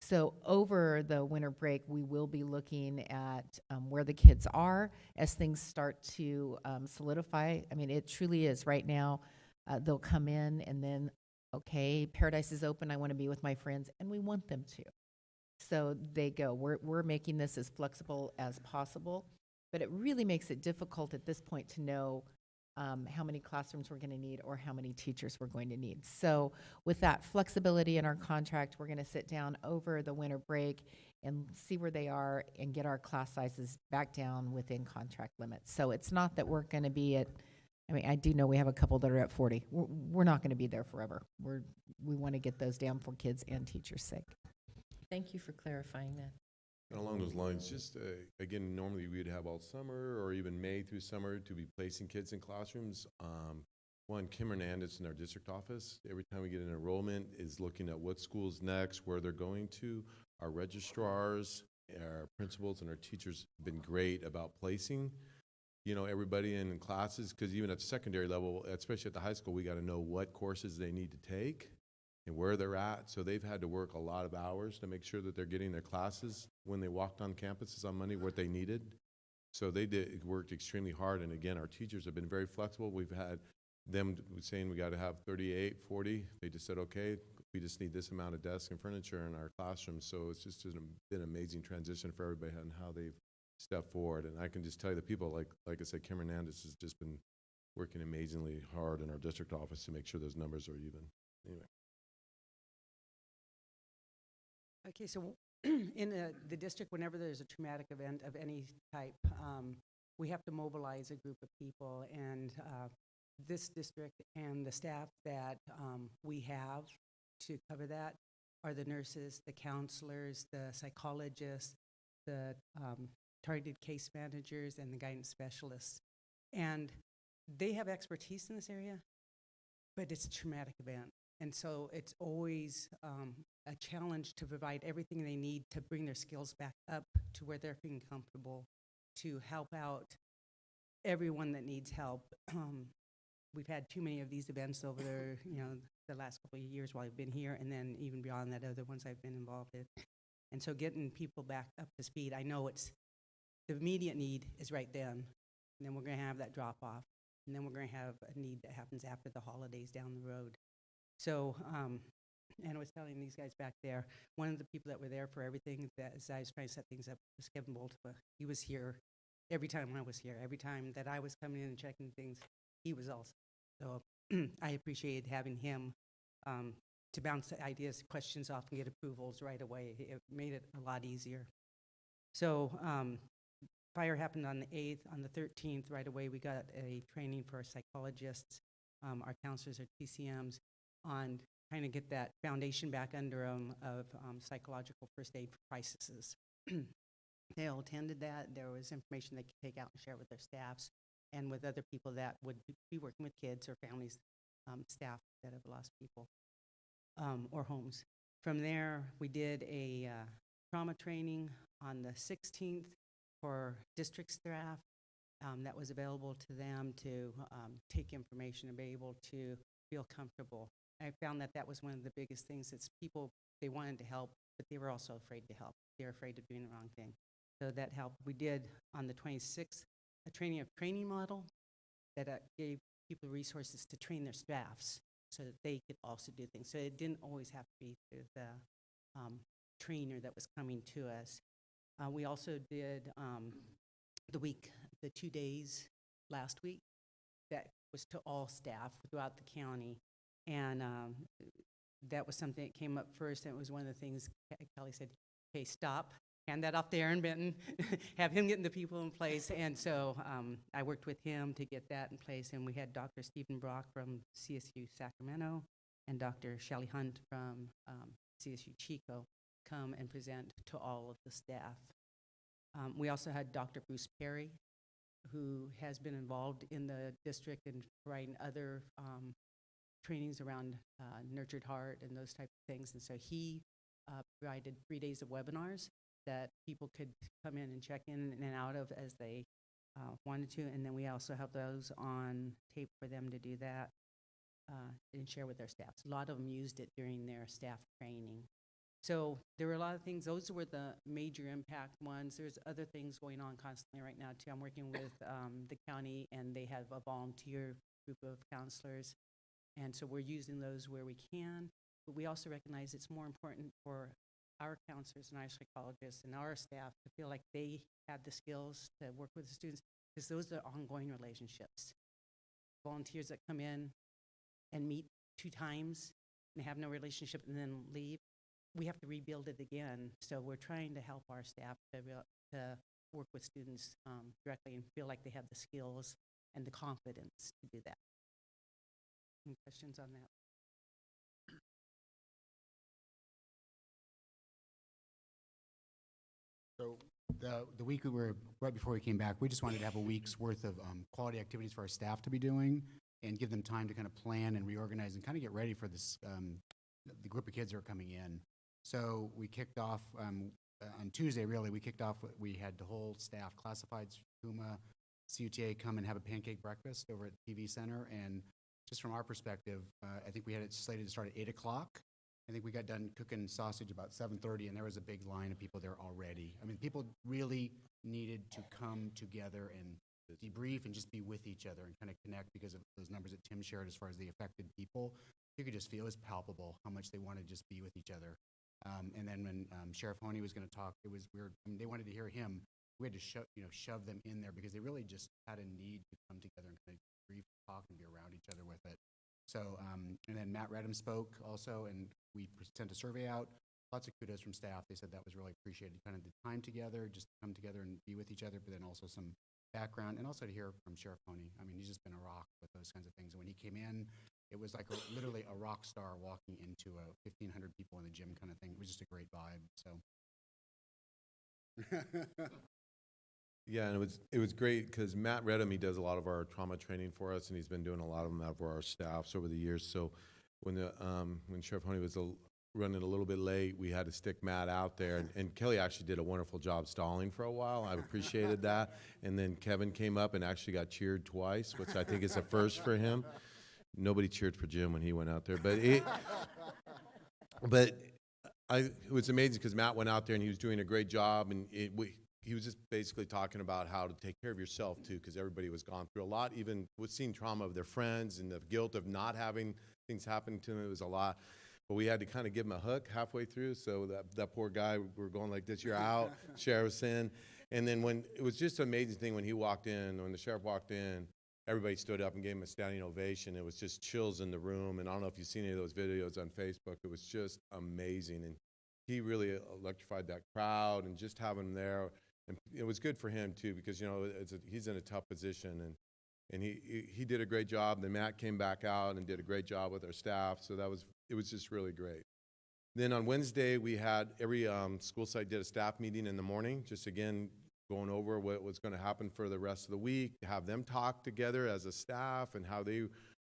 So over the winter break, we will be looking at where the kids are as things start to solidify. I mean, it truly is right now. They'll come in and then, okay, Paradise is open. I want to be with my friends, and we want them to. So they go. We're making this as flexible as possible, but it really makes it difficult at this point to know how many classrooms we're going to need or how many teachers we're going to need. So with that flexibility in our contract, we're going to sit down over the winter break and see where they are and get our class sizes back down within contract limits. So it's not that we're going to be at, I mean, I do know we have a couple that are at 40. We're not going to be there forever. We want to get those down for kids and teachers' sake. Thank you for clarifying that. And along those lines, just again, normally we'd have all summer or even May through summer to be placing kids in classrooms. One, Kim Hernandez in our district office, every time we get an enrollment, is looking at what school's next, where they're going to. Our registrars, our principals, and our teachers have been great about placing, you know, everybody in classes, because even at the secondary level, especially at the high school, we got to know what courses they need to take and where they're at. So they've had to work a lot of hours to make sure that they're getting their classes when they walked on campuses on Monday, what they needed. So they worked extremely hard. And again, our teachers have been very flexible. We've had them saying we got to have 38, 40. They just said, okay, we just need this amount of desks and furniture in our classrooms. So it's just been an amazing transition for everybody and how they've stepped forward. And I can just tell you the people, like I said, Kim Hernandez has just been working amazingly hard in our district office to make sure those numbers are even. Anyway. Okay, so in the district, whenever there's a traumatic event of any type, we have to mobilize a group of people, and this district and the staff that we have to cover that are the nurses, the counselors, the psychologists, the targeted case managers, and the guidance specialists. And they have expertise in this area, but it's a traumatic event. And so it's always a challenge to provide everything they need to bring their skills back up to where they're feeling comfortable to help out everyone that needs help. We've had too many of these events over the last couple of years while I've been here, and then even beyond that, other ones I've been involved in. And so getting people back up to speed, I know it's the immediate need is right then, and then we're going to have that drop off, and then we're going to have a need that happens after the holidays down the road. So, and I was telling these guys back there, one of the people that were there for everything, that as I was trying to set things up, was Kevin Boltova. He was here every time I was here. Every time that I was coming in and checking things, he was also. So I appreciated having him to bounce ideas, questions off and get approvals right away. It made it a lot easier. So fire happened on the 8th. On the 13th, right away, we got a training for our psychologists, our counselors, our TCMs, on trying to get that foundation back under them of psychological first aid for crises. They all attended that. There was information they could take out and share with their staffs and with other people that would be working with kids or families, staff that have lost people or homes. From there, we did a trauma training on the 16th for district staff that was available to them to take information and be able to feel comfortable. I found that that was one of the biggest things. It's people, they wanted to help, but they were also afraid to help. They were afraid of doing the wrong thing. So that helped. We did on the 26th a training model that gave people resources to train their staffs so that they could also do things. So it didn't always have to be through the trainer that was coming to us. We also did the 2 days last week that was to all staff throughout the county. And that was something that came up first, and it was one of the things Kelly said, okay, stop, hand that off to Aaron Benton, have him getting the people in place. And so I worked with him to get that in place, and we had Dr. Stephen Brock from CSU Sacramento and Dr. Shelley Hunt from CSU Chico come and present to all of the staff. We also had Dr. Bruce Perry, who has been involved in the district and providing other trainings around nurtured heart and those type of things. And so he provided 3 days of webinars that people could come in and check in and out of as they wanted to. And then we also have those on tape for them to do that and share with their staffs. A lot of them used it during their staff training. So there were a lot of things. Those were the major impact ones. There's other things going on constantly right now too. I'm working with the county, and they have a volunteer group of counselors. And so we're using those where we can, but we also recognize it's more important for our counselors and our psychologists and our staff to feel like they have the skills to work with the students, because those are ongoing relationships. Volunteers that come in and meet 2 times and have no relationship and then leave, we have to rebuild it again. So we're trying to help our staff to work with students directly and feel like they have the skills and the confidence to do that. Any questions on that? So the week we were, right before we came back, we just wanted to have a week's worth of quality activities for our staff to be doing and give them time to kind of plan and reorganize and kind of get ready for this, the group of kids that are coming in. So we kicked off on Tuesday, really, we had the whole staff, classifieds, Kuma, CUTA come and have a pancake breakfast over at TV Center. And just from our perspective, I think we had it slated to start at 8 o'clock. I think we got done cooking sausage about 7:30, and there was a big line of people there already. I mean, people really needed to come together and debrief and just be with each other and kind of connect, because of those numbers that Tim shared as far as the affected people. You could just feel it was palpable how much they wanted to just be with each other. And then when Sheriff Honey was going to talk, it was weird. I mean, they wanted to hear him. We had to shove them in there because they really just had a need to come together and kind of brief, talk, and be around each other with it. So, and then Matt Redham spoke also, and we sent a survey out. Lots of kudos from staff. They said that was really appreciated, kind of the time together, just to come together and be with each other, but then also some background, and also to hear from Sheriff Honey. I mean, he's just been a rock with those kinds of things. And when he came in, it was like literally a rock star walking into a 1,500 people in the gym kind of thing. It was just a great vibe, so. Yeah, and it was great because Matt Redham, he does a lot of our trauma training for us, and he's been doing a lot of them out for our staffs over the years. So when Sheriff Honey was running a little bit late, we had to stick Matt out there, and Kelly actually did a wonderful job stalling for a while. I appreciated that. And then Kevin came up and actually got cheered twice, which I think is a first for him. Nobody cheered for Jim when he went out there, but it was amazing because Matt went out there and he was doing a great job, and he was just basically talking about how to take care of yourself too, because everybody was gone through a lot, even with seeing trauma of their friends and the guilt of not having things happen to them. It was a lot, but we had to kind of give him a hook halfway through. So that poor guy, we were going like this, you're out, sheriff's in. And then when it was just an amazing thing when he walked in, when the sheriff walked in, everybody stood up and gave him a standing ovation. It was just chills in the room, and I don't know if you've seen any of those videos on Facebook. It was just amazing, and he really electrified that crowd, and just having him there, and it was good for him too, because he's in a tough position, and he did a great job. Then Matt came back out and did a great job with our staff, so it was just really great. Then on Wednesday, we had every school site did a staff meeting in the morning, just again going over what was going to happen for the rest of the week, have them talk together as a staff, and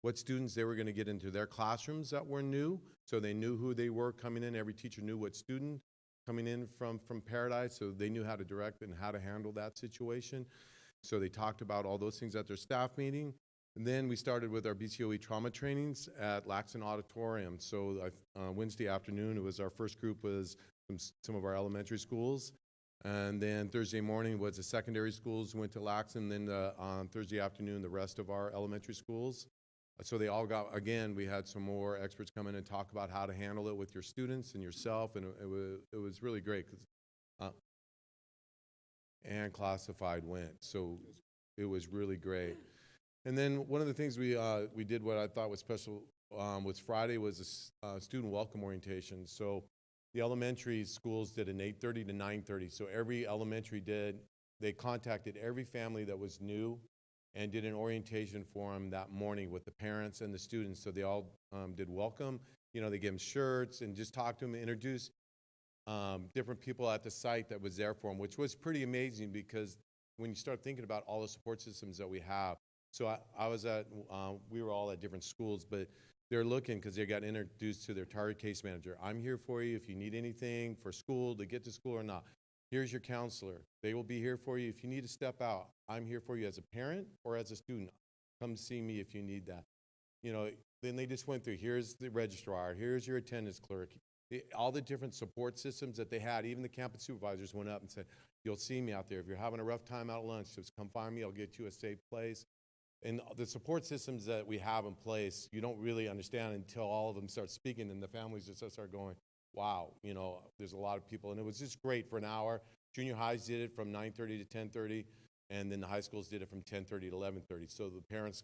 what students they were going to get into their classrooms that were new, so they knew who they were coming in. Every teacher knew what student coming in from Paradise, so they knew how to direct and how to handle that situation. So they talked about all those things at their staff meeting. And then we started with our BCOE trauma trainings at Laxton Auditorium. So Wednesday afternoon, our first group was some of our elementary schools. And then Thursday morning was the secondary schools, went to Laxton. Then on Thursday afternoon, the rest of our elementary schools. So they all got, again, we had some more experts come in and talk about how to handle it with your students and yourself. And it was really great. And classified went. So it was really great. And then one of the things we did, what I thought was special, was Friday was a student welcome orientation. So the elementary schools did an 8:30 to 9:30. So every elementary they contacted every family that was new and did an orientation for them that morning with the parents and the students. So they all did welcome. They gave them shirts and just talked to them, introduced different people at the site that was there for them, which was pretty amazing, because when you start thinking about all the support systems that we have. So we were all at different schools, but they're looking, because they got introduced to their target case manager. I'm here for you if you need anything for school, to get to school or not. Here's your counselor. They will be here for you if you need to step out. I'm here for you as a parent or as a student. Come see me if you need that. Then they just went through, here's the registrar, here's your attendance clerk, all the different support systems that they had. Even the campus supervisors went up and said, you'll see me out there. If you're having a rough time out at lunch, just come find me. I'll get you a safe place. And the support systems that we have in place, you don't really understand until all of them start speaking, and the families just start going, wow, there's a lot of people. And it was just great for an hour. Junior highs did it from 9:30 to 10:30, and then the high schools did it from 10:30 to 11:30. So the parents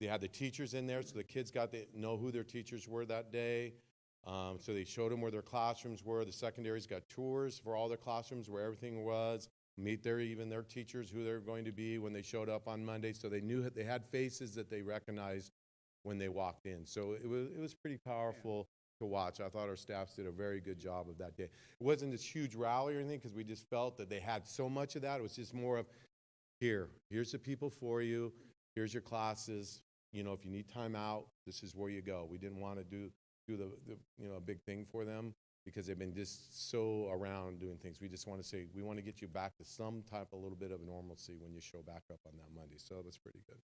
they had the teachers in there, so the kids got to know who their teachers were that day. So they showed them where their classrooms were. The secondaries got tours for all their classrooms, where everything was. Meet even their teachers, who they're going to be when they showed up on Monday. So they knew they had faces that they recognized when they walked in. So it was pretty powerful to watch. I thought our staffs did a very good job of that day. It wasn't this huge rally or anything, because we just felt that they had so much of that. It was just more of, here's the people for you. Here's your classes. If you need time out, this is where you go. We didn't want to do a big thing for them, because they've been just so around doing things. We just want to say, we want to get you back to some type of little bit of normalcy when you show back up on that Monday. So it was pretty good.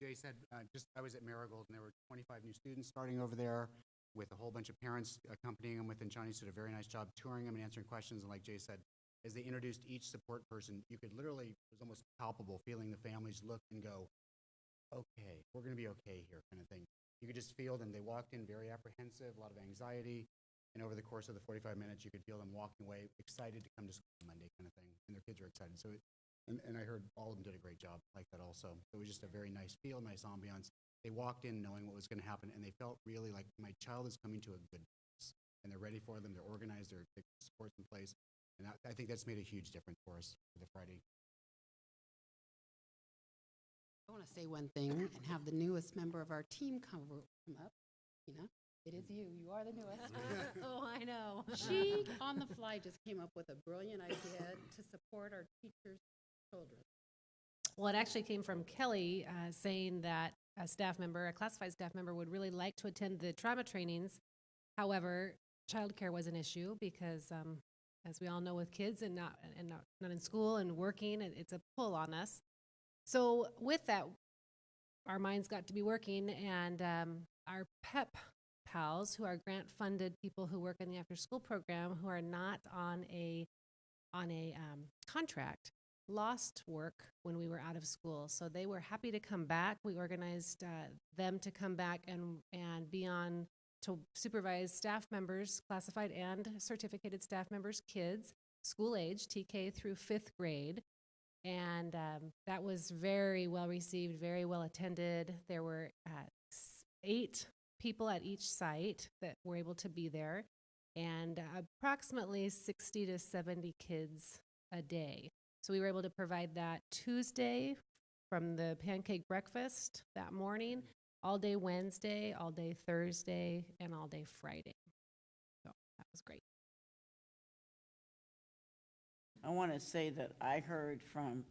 Jay said, I was at Marigold, and there were 25 new students starting over there, with a whole bunch of parents accompanying them with Johnny did a very nice job touring them and answering questions. And like Jay said, as they introduced each support person, you could literally, it was almost palpable, feeling the families look and go, okay, we're going to be okay here, kind of thing. You could just feel them. They walked in very apprehensive, a lot of anxiety. And over the course of the 45 minutes, you could feel them walking away excited to come to school Monday, kind of thing. And their kids are excited. So, and I heard all of them did a great job like that also. It was just a very nice feel, nice ambiance. They walked in knowing what was going to happen, and they felt really like my child is coming to a good place. And they're ready for them. They're organized. They're supports in place. And I think that's made a huge difference for us for the Friday. I want to say one thing and have the newest member of our team come up. It is you. You are the newest. Oh, I know. She, on the fly, just came up with a brilliant idea to support our teachers' children. Well, it actually came from Kelly saying that a classified staff member, would really like to attend the trauma trainings. However, childcare was an issue because, as we all know, with kids and not in school and working, it's a pull on us. So with that, our minds got to be working, and our PEP pals, who are grant-funded people who work in the after-school program, who are not on a contract, lost work when we were out of school. So they were happy to come back. We organized them to come back and be on to supervise staff members, classified and certificated staff members' kids, school age, TK through 5th grade. And that was very well received, very well attended. There were 8 people at each site that were able to be there, and approximately 60 to 70 kids a day. So we were able to provide that Tuesday from the pancake breakfast that morning, all day Wednesday, all day Thursday, and all day Friday. So that was great. I want to say that I heard from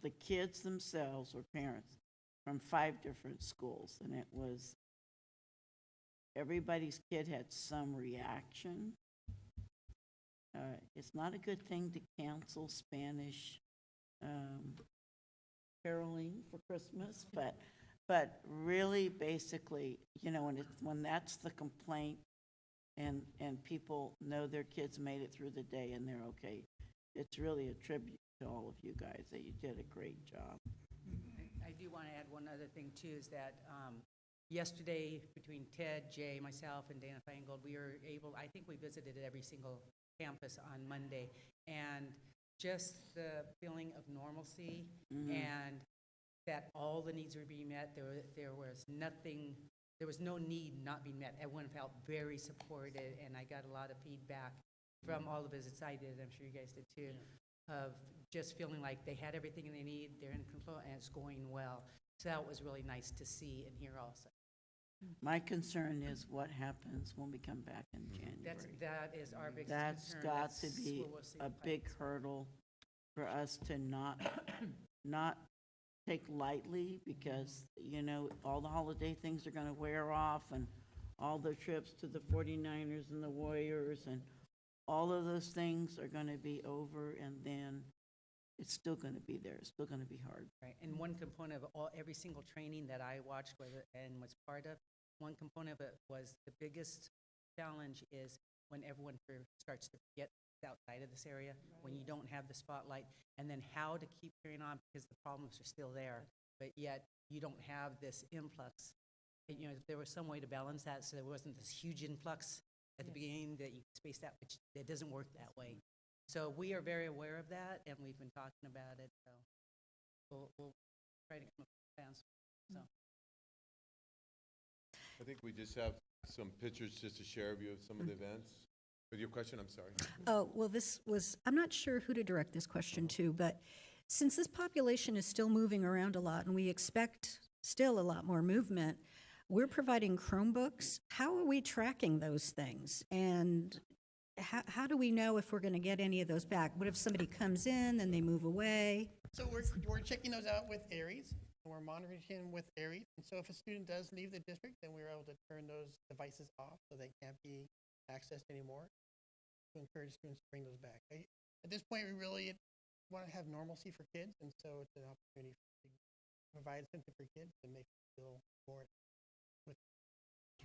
the kids themselves or parents from 5 different schools, and it was, everybody's kid had some reaction. It's not a good thing to cancel Spanish caroling for Christmas, but really, basically, you know, when that's the complaint, and people know their kids made it through the day and they're okay, it's really a tribute to all of you guys that you did a great job. I do want to add one other thing too, is that yesterday between Ted, Jay, myself, and Dana Feingold, we were able, I think we visited every single campus on Monday, and just the feeling of normalcy and that all the needs were being met. There was no need not being met. Everyone felt very supported, and I got a lot of feedback from all the visits I did, I'm sure you guys did too, of just feeling like they had everything they need, they're in control, and it's going well. So that was really nice to see and hear also. My concern is what happens when we come back in January. That is our biggest That's concern. got to That's be where we'll see a the big pipes. hurdle for us to not take lightly, because, you know, all the holiday things are going to wear off, and all the trips to the 49ers and the Warriors and all of those things are going to be over, and then it's still going to be there. It's still going to be hard. Right, and one component of every single training that I watched and was part of, one component of it was the biggest challenge is when everyone starts to get outside of this area, when you don't have the spotlight, and then how to keep carrying on because the problems are still there, but yet you don't have this influx. And, you know, if there was some way to balance that so there wasn't this huge influx at the beginning that you spaced out, which it doesn't work that way. So we are very aware of that, and we've been talking about it. So we'll try to come up with plans. So I think we just have some pictures just to share with you of some of the events. With your question, I'm sorry. Oh, well, I'm not sure who to direct this question to, but since this population is still moving around a lot and we expect still a lot more movement, we're providing Chromebooks. How are we tracking those things? And how do we know if we're going to get any of those back? What if somebody comes in and they move away? So we're checking those out with Aries, and we're monitoring him with Aries. And so if a student does leave the district, then we're able to turn those devices off so they can't be accessed anymore, to encourage students to bring those back. At this point, we really want to have normalcy for kids, and so it's an opportunity to provide something for kids and make them feel more.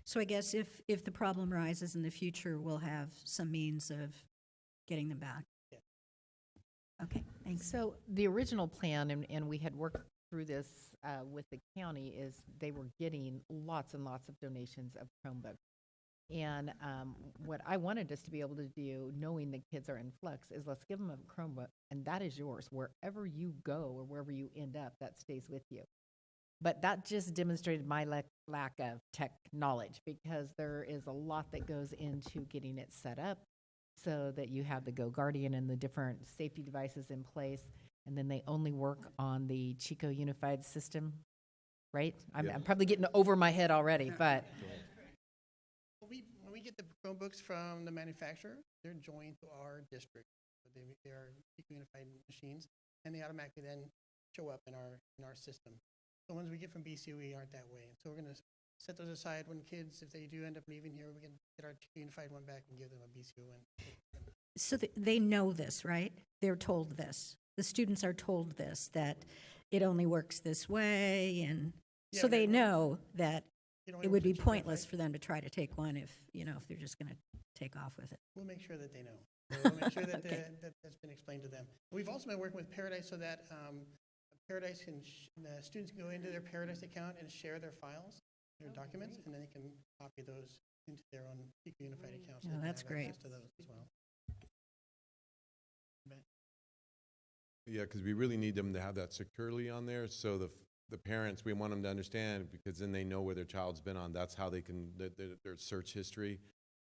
So I guess if the problem rises in the future, we'll have some means of getting them back. Yeah. Okay, thanks. So the original plan, and we had worked through this with the county, is they were getting lots and lots of donations of Chromebooks. And what I wanted us to be able to do, knowing the kids are in flux, is let's give them a Chromebook, and that is yours. Wherever you go or wherever you end up, that stays with you. But that just demonstrated my lack of tech knowledge, because there is a lot that goes into getting it set up so that you have the Go Guardian and the different safety devices in place, and then they only work on the Chico Unified System, right? I'm probably getting over my head already, but... When we get the Chromebooks from the manufacturer, they're joined to our district. So they are unified machines, and they automatically then show up in our system. The ones we get from BCOE aren't that way. And so we're going to set those aside when kids, if they do end up leaving here, we can get our unified one back and give them a BCO one. So they know this, right? They're told this. The students are told this, that it only works this way, and so they know that it would be pointless for them to try to take one if they're just going to take off with it. We'll make sure that they know. We'll make sure that, Okay. that that's been explained to them. We've also been working with Paradise so that Paradise can, the students can go into their Paradise account and share their files, their documents, and then they can copy those into their own Unified account. So they can that's have great. access to those as well. Yeah, because we really need them to have that securely on there, so the parents, we want them to understand, because then they know where their child's been on, that's how they can, their search history.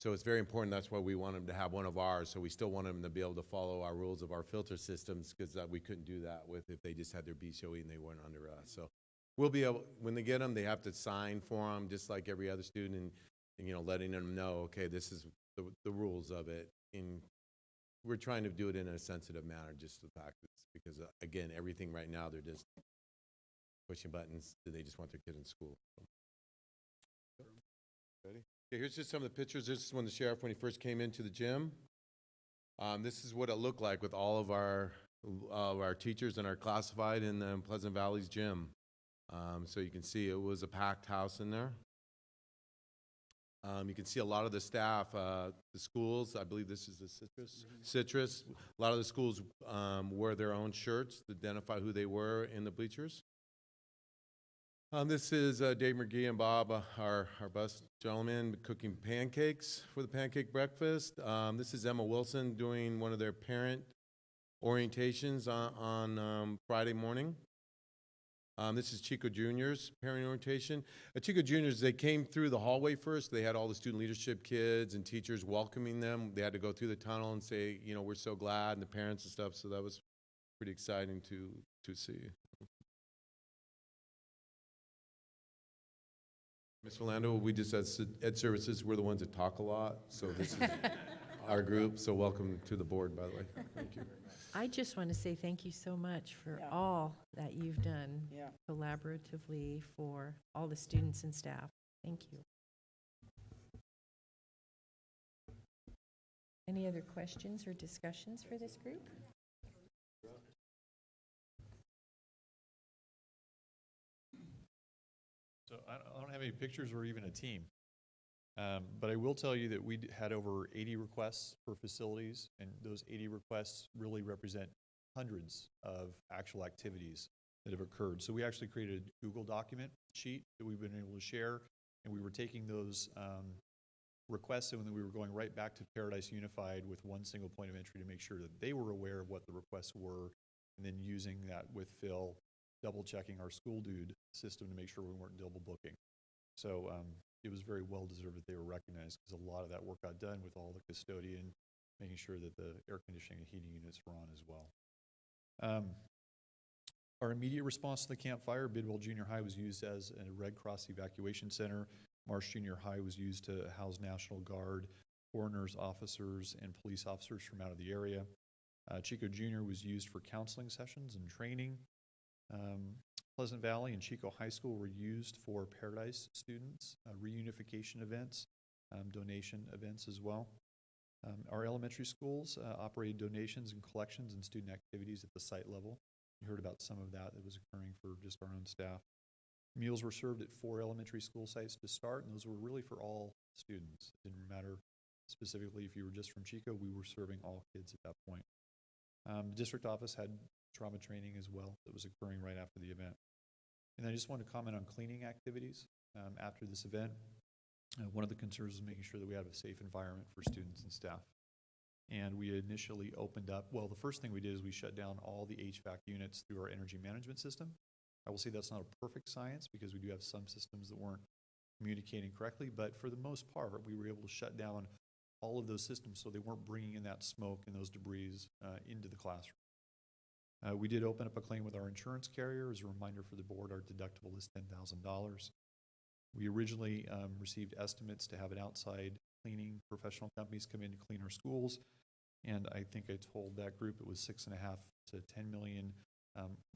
So it's very important, that's why we want them to have one of ours, so we still want them to be able to follow our rules of our filter systems, because we couldn't do that with, if they just had their BCOE and they weren't under us. So we'll be able, when they get them, they have to sign for them, just like every other student, and you know, letting them know, okay, this is the rules of it. And we're trying to do it in a sensitive manner, just the fact that, because again, everything right now, they're just pushing buttons. Do they just want their kid in school? Ready? Okay, here's just some of the pictures. This is when the sheriff, when he first came into the gym. This is what it looked like with all of our teachers and our classified in the Pleasant Valley's gym. So you can see it was a packed house in there. You can see a lot of the staff, the schools, I believe this is the Citrus. A lot of the schools wore their own shirts to identify who they were in the bleachers. This is Dave McGee and Bob, our bus gentlemen, cooking pancakes for the pancake breakfast. This is Emma Wilson doing one of their parent orientations on Friday morning. This is Chico Junior's parent orientation. Chico Juniors, they came through the hallway first. They had all the student leadership kids and teachers welcoming them. They had to go through the tunnel and say, you know, we're so glad, and the parents and stuff. So that was pretty exciting to see. Ms. Orlando, we just as Ed Services, we're the ones that talk a lot. So this is our group. So welcome to the board, by the way. Thank you. I just want to say thank you so much for all that you've done collaboratively for all the students and staff. Thank you. Any other questions or discussions for this group? So I don't have any pictures or even a team. But I will tell you that we had over 80 requests for facilities, and those 80 requests really represent hundreds of actual activities that have occurred. So we actually created a Google document sheet that we've been able to share, and we were taking those requests, and then we were going right back to Paradise Unified with one single point of entry to make sure that they were aware of what the requests were, and then using that with Phil, double checking our school dude system to make sure we weren't double booking. So it was very well deserved that they were recognized, because a lot of that work got done with all the custodian, making sure that the air conditioning and heating units were on as well. Our immediate response to the Camp Fire, Bidwell Junior High was used as a Red Cross evacuation center. Marsh Junior High was used to house National Guard, coroners, officers, and police officers from out of the area. Chico Junior was used for counseling sessions and training. Pleasant Valley and Chico High School were used for Paradise students, reunification events, donation events as well. Our elementary schools operated donations and collections and student activities at the site level. You heard about some of that was occurring for just our own staff. Meals were served at 4 elementary school sites to start, and those were really for all students. It didn't matter specifically if you were just from Chico, we were serving all kids at that point. The district office had trauma training as well that was occurring right after the event. And I just want to comment on cleaning activities after this event. One of the concerns was making sure that we have a safe environment for students and staff. And we initially opened up, well, the first thing we did is we shut down all the HVAC units through our energy management system. I will say that's not a perfect science, because we do have some systems that weren't communicating correctly, but for the most part, we were able to shut down all of those systems so they weren't bringing in that smoke and those debris into the classroom. We did open up a claim with our insurance carrier. As a reminder for the board, our deductible is $10,000. We originally received estimates to have an outside cleaning professional companies come in to clean our schools, and I think I told that group it was $6.5 to $10 million.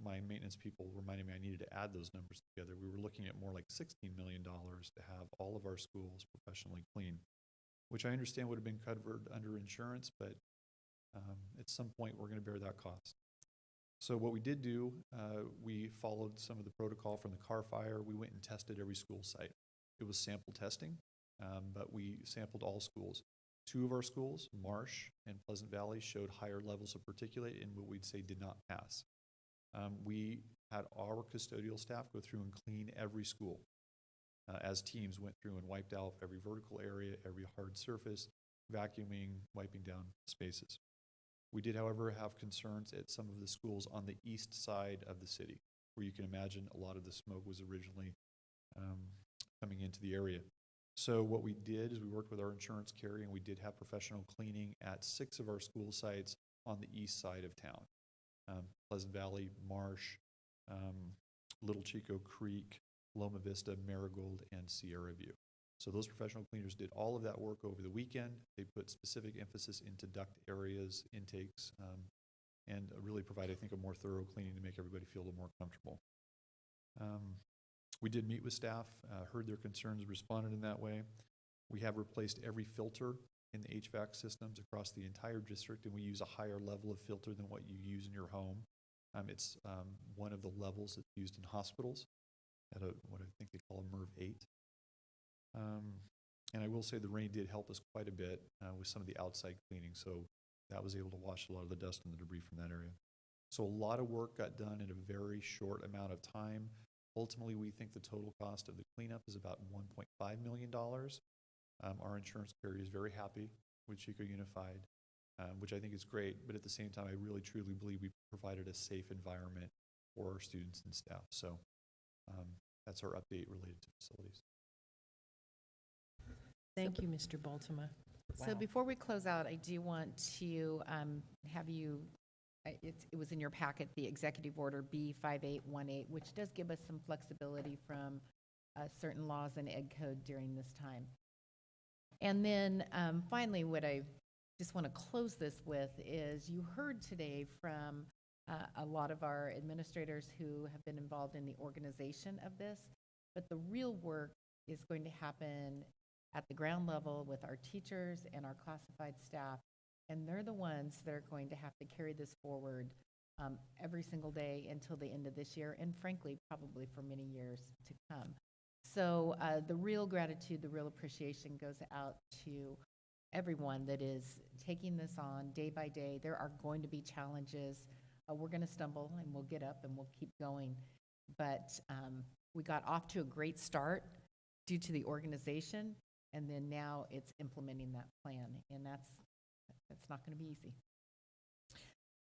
My maintenance people reminded me I needed to add those numbers together. We were looking at more like $16 million to have all of our schools professionally clean, which I understand would have been covered under insurance, but at some point we're going to bear that cost. So what we did do, we followed some of the protocol from the car fire. We went and tested every school site. It was sample testing, but we sampled all schools. 2 of our schools, Marsh and Pleasant Valley, showed higher levels of particulate in what we'd say did not pass. We had our custodial staff go through and clean every school as teams went through and wiped out every vertical area, every hard surface, vacuuming, wiping down spaces. We did, however, have concerns at some of the schools on the east side of the city, where you can imagine a lot of the smoke was originally coming into the area. So what we did is we worked with our insurance carrier, and we did have professional cleaning at 6 of our school sites on the east side of town. Pleasant Valley, Marsh, Little Chico Creek, Loma Vista, Marigold, and Sierra View. So those professional cleaners did all of that work over the weekend. They put specific emphasis into duct areas, intakes, and really provide, I think, a more thorough cleaning to make everybody feel a little more comfortable. We did meet with staff, heard their concerns, responded in that way. We have replaced every filter in the HVAC systems across the entire district, and we use a higher level of filter than what you use in your home. It's one of the levels that's used in hospitals at what I think they call a MERV 8. And I will say the rain did help us quite a bit with some of the outside cleaning, so that was able to wash a lot of the dust and the debris from that area. So a lot of work got done in a very short amount of time. Ultimately, we think the total cost of the cleanup is about $1.5 million. Our insurance carrier is very happy with Chico Unified, which I think is great, but at the same time, I really truly believe we provided a safe environment for our students and staff. So that's our update related to facilities. Thank you, Mr. Baltima. So before we close out, I do want to have you, it was in your packet, the Executive Order B5818, which does give us some flexibility from certain laws and ed code during this time. And then finally, what I just want to close this with is you heard today from a lot of our administrators who have been involved in the organization of this, but the real work is going to happen at the ground level with our teachers and our classified staff, and they're the ones that are going to have to carry this forward every single day until the end of this year, and frankly, probably for many years to come. So the real gratitude, the real appreciation goes out to everyone that is taking this on day by day. There are going to be challenges. We're going to stumble, and we'll get up, and we'll keep going. But we got off to a great start due to the organization, and then now it's implementing that plan, and that's not going to be easy.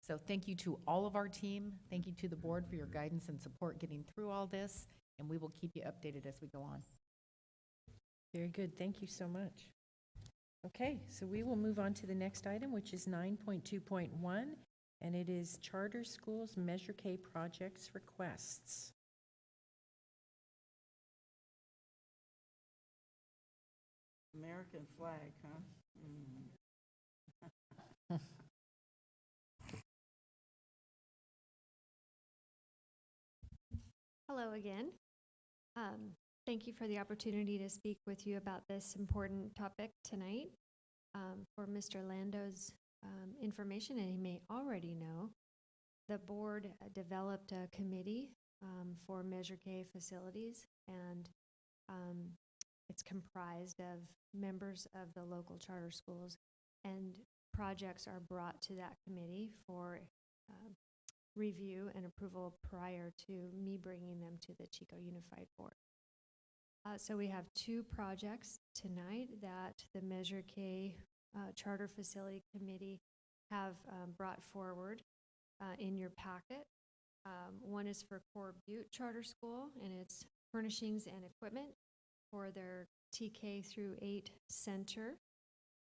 So thank you to all of our team. Thank you to the board for your guidance and support getting through all this, and we will keep you updated as we go on. Very good. Thank you so much. Okay, so we will move on to the next item, which is 9.2.1, and it is Charter Schools Measure K projects requests. American flag, huh? Hello again. Thank you for the opportunity to speak with you about this important topic tonight. For Mr. Lando's information, and he may already know, the board developed a committee for Measure K facilities, and it's comprised of members of the local charter schools, and projects are brought to that committee for review and approval prior to me bringing them to the Chico Unified Board. So we have 2 projects tonight that the Measure K Charter Facility Committee have brought forward in your packet. One is for Core Butte Charter School, and it's furnishings and equipment for their TK through 8 center,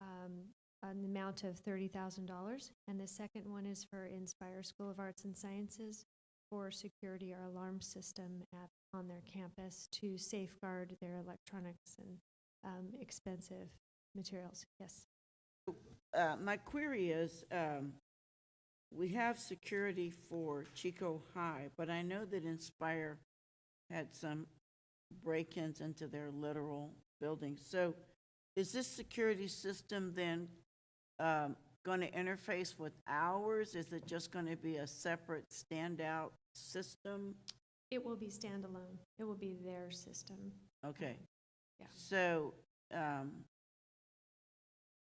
an amount of $30,000. And the second one is for Inspire School of Arts and Sciences for security or alarm system on their campus to safeguard their electronics and expensive materials. Yes. My query is, we have security for Chico High, but I know that Inspire had some break-ins into their literal buildings. So is this security system then going to interface with ours? Is it just going to be a separate standout system? It will be standalone. It will be their system. Okay. Yeah. So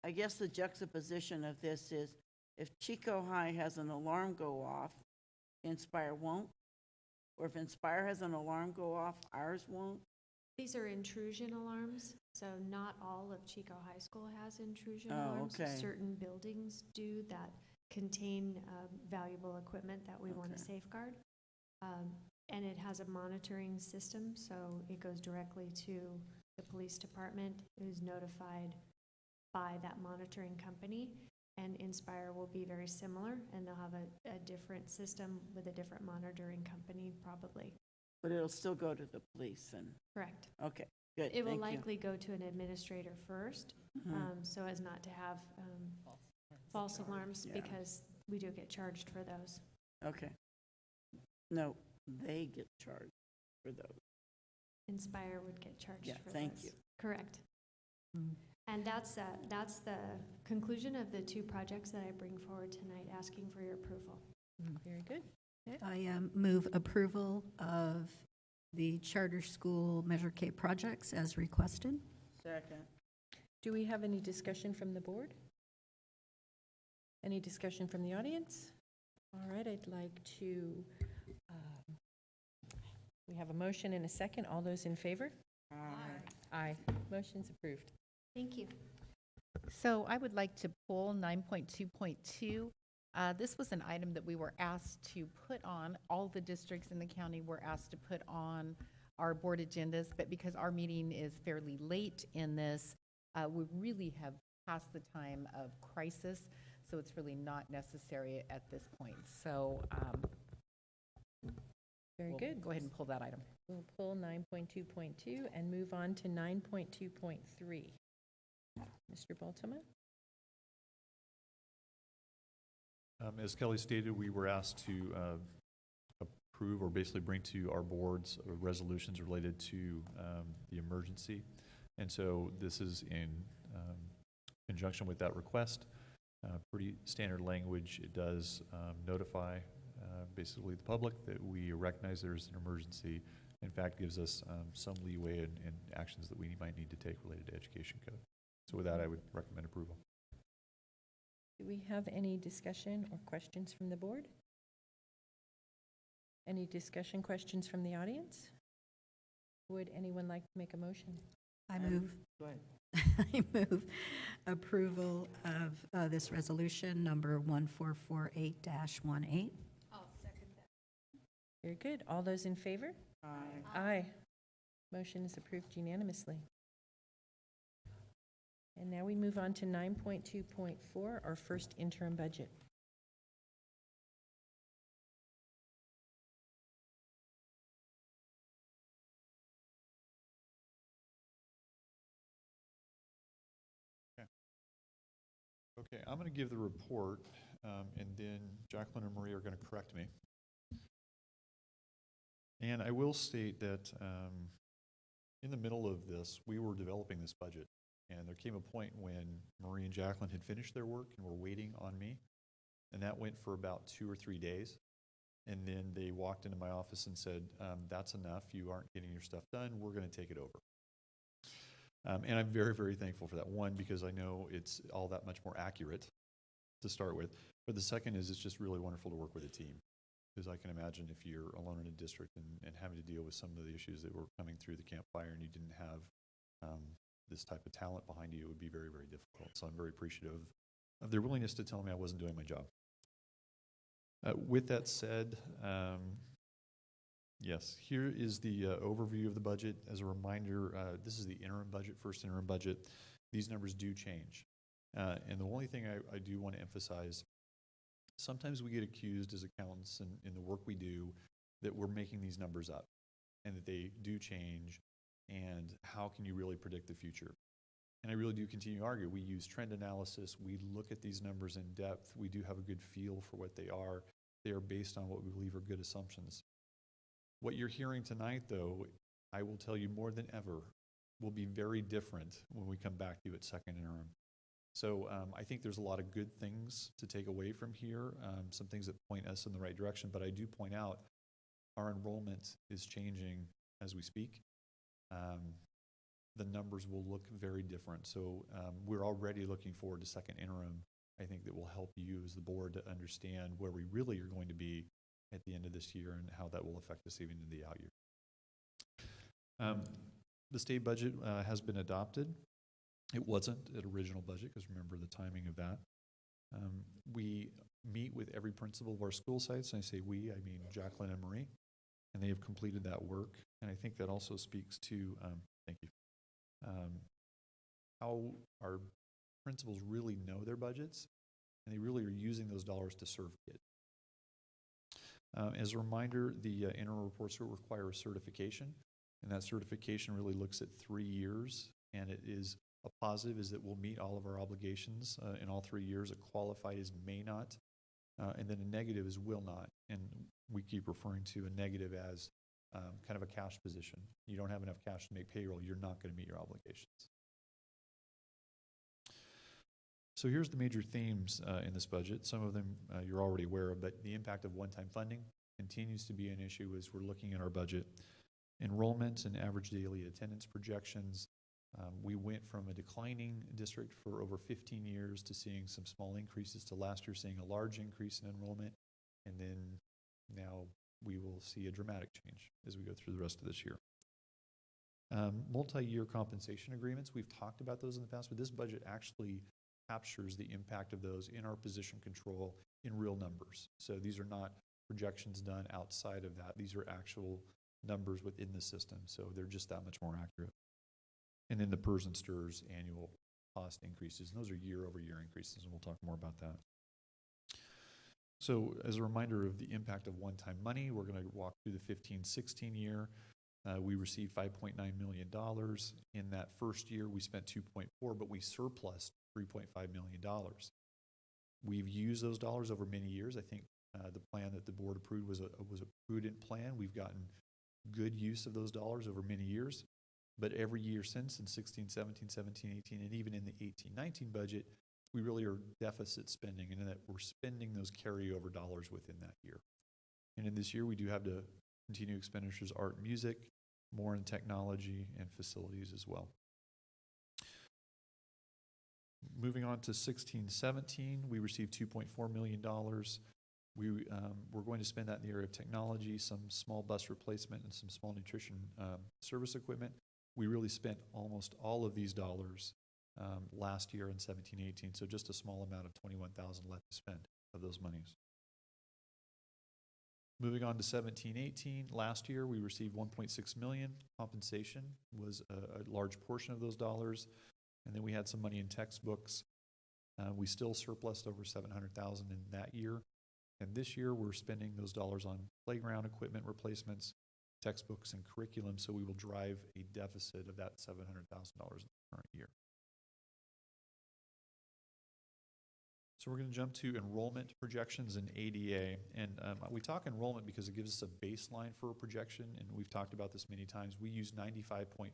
I guess the juxtaposition of this is if Chico High has an alarm go off, Inspire won't? Or if Inspire has an alarm go off, ours won't? These are intrusion alarms, so not all of Chico High School has intrusion Oh, alarms. okay. Certain buildings do that. contain valuable equipment that we want to Okay. safeguard. And it has a monitoring system, so it goes directly to the police department, who's notified by that monitoring company. And Inspire will be very similar, and they'll have a different system with a different monitoring company, probably. But it'll still go to the police and, Correct. okay, good, It will thank you. likely go to an administrator first, Mhm. so as not to have false alarms, Yeah. because we do get charged for those. Okay. No, they get charged for those. Inspire would get charged Yeah, for those. thank you. Correct. Mm. And that's the conclusion of the two projects that I bring forward tonight, asking for your approval. Very good. I move approval of the charter school Measure K projects as requested. Second. Do we have any discussion from the board? Any discussion from the audience? All right, I'd like to, we have a motion and a second. All those in favor? Aye. Aye. Motion's approved. Thank you. So I would like to pull 9.2.2. This was an item that we were asked to put on. All the districts in the county were asked to put on our board agendas, but because our meeting is fairly late in this, we really have passed the time of crisis, so it's really not necessary at this point. So Very we'll good. go ahead and pull that item. We'll pull 9.2.2 and move on to 9.2.3. Mr. Baltima? As Kelly stated, we were asked to approve or basically bring to our boards resolutions related to the emergency. And so this is in conjunction with that request. Pretty standard language. It does notify basically the public that we recognize there's an emergency. In fact, gives us some leeway in actions that we might need to take related to education code. So with that, I would recommend approval. Do we have any discussion or questions from the board? Any discussion, questions from the audience? Would anyone like to make a motion? I move. Go ahead. I move approval of this resolution number 1448-18. Very good. All those in favor? Aye. Aye. Motion is approved unanimously. And now we move on to 9.2.4, our first interim budget. Okay, I'm going to give the report, and then Jacqueline and Marie are going to correct me. And I will state that in the middle of this, we were developing this budget, and there came a point when Marie and Jacqueline had finished their work and were waiting on me, and that went for about 2 or 3 days. And then they walked into my office and said, that's enough, you aren't getting your stuff done, we're going to take it over. And I'm very, very thankful for that. One, because I know it's all that much more accurate to start with. But the second is it's just really wonderful to work with a team. Because I can imagine if you're alone in a district and having to deal with some of the issues that were coming through the campfire and you didn't have this type of talent behind you, it would be very, very difficult. So I'm very appreciative of their willingness to tell me I wasn't doing my job. With that said, yes, here is the overview of the budget. As a reminder, this is the interim budget, first interim budget. These numbers do change. And the only thing I do want to emphasize, sometimes we get accused as accountants in the work we do that we're making these numbers up and that they do change, and how can you really predict the future? And I really do continue to argue. We use trend analysis. We look at these numbers in depth. We do have a good feel for what they are. They are based on what we believe are good assumptions. What you're hearing tonight, though, I will tell you more than ever, will be very different when we come back to you at second interim. So I think there's a lot of good things to take away from here, some things that point us in the right direction, but I do point out our enrollment is changing as we speak. The numbers will look very different. So we're already looking forward to second interim. I think that will help you as the board to understand where we really are going to be at the end of this year and how that will affect us even in the out year. The state budget has been adopted. It wasn't an original budget, because remember the timing of that. We meet with every principal of our school sites, and I say we, I mean Jacqueline and Marie, and they have completed that work. And I think that also speaks to, thank you, how our principals really know their budgets, and they really are using those dollars to serve kids. As a reminder, the interim reports will require a certification, and that certification really looks at 3 years, and it is a positive is that we'll meet all of our obligations in all 3 years. A qualified is may not, and then a negative is will not. And we keep referring to a negative as kind of a cash position. You don't have enough cash to make payroll, you're not going to meet your obligations. So here's the major themes in this budget. Some of them you're already aware of, but the impact of one-time funding continues to be an issue as we're looking at our budget. Enrollment and average daily attendance projections. We went from a declining district for over 15 years to seeing some small increases to last year seeing a large increase in enrollment, and then now we will see a dramatic change as we go through the rest of this year. Multi-year compensation agreements, we've talked about those in the past, but this budget actually captures the impact of those in our position control in real numbers. So these are not projections done outside of that. These are actual numbers within the system, so they're just that much more accurate. And then the PERS and STIRS annual cost increases, and those are year-over-year increases, and we'll talk more about that. So as a reminder of the impact of one-time money, we're going to walk through the 15-16 year. We received $5.9 million. In that first year, we spent $2.4, but we surplused $3.5 million. We've used those dollars over many years. I think the plan that the board approved was a prudent plan. We've gotten good use of those dollars over many years. But every year since, in 16, 17, 17, 18, and even in the 18, 19 budget, we really are deficit spending, and in that we're spending those carryover dollars within that year. And in this year, we do have to continue expenditures, art and music, more in technology and facilities as well. Moving on to 16, 17, we received $2.4 million. We're going to spend that in the area of technology, some small bus replacement, and some small nutrition service equipment. We really spent almost all of these dollars last year in 17, 18, so just a small amount of $21,000 left to spend of those monies. Moving on to 17, 18, last year we received $1.6 million. Compensation was a large portion of those dollars, and then we had some money in textbooks. We still surplused over $700,000 in that year, and this year we're spending those dollars on playground equipment replacements, textbooks, and curriculum, so we will drive a deficit of that $700,000 in the current year. So we're going to jump to enrollment projections in ADA, and we talk enrollment because it gives us a baseline for a projection, and we've talked about this many times. We use 95.5%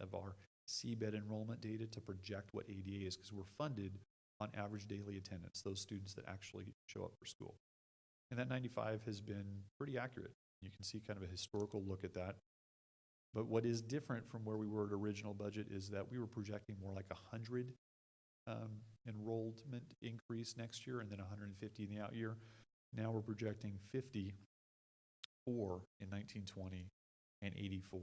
of our CBED enrollment data to project what ADA is because we're funded on average daily attendance, those students that actually show up for school. And that 95 has been pretty accurate. You can see kind of a historical look at that. But what is different from where we were at original budget is that we were projecting more like 100 enrollment increase next year and then 150 in the out year. Now we're projecting 54 in 1920 and 84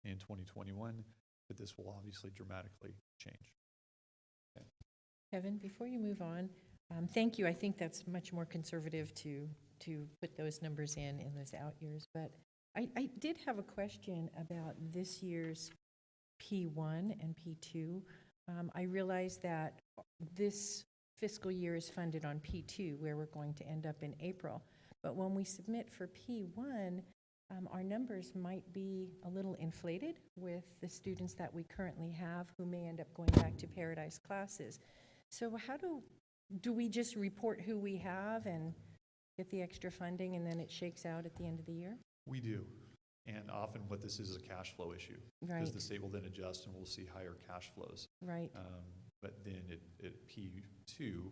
in 2021, but this will obviously dramatically change. Okay. Kevin, before you move on, thank you. I think that's much more conservative to put those numbers in those out years. But I did have a question about this year's P1 and P2. I realize that this fiscal year is funded on P2, where we're going to end up in April. But when we submit for P1, our numbers might be a little inflated with the students that we currently have who may end up going back to Paradise classes. So how do we just report who we have and get the extra funding and then it shakes out at the end of the year? We do. And often what this is a cash flow issue. Right. Because the state will then adjust and we'll see higher cash flows. Right. But then at P2,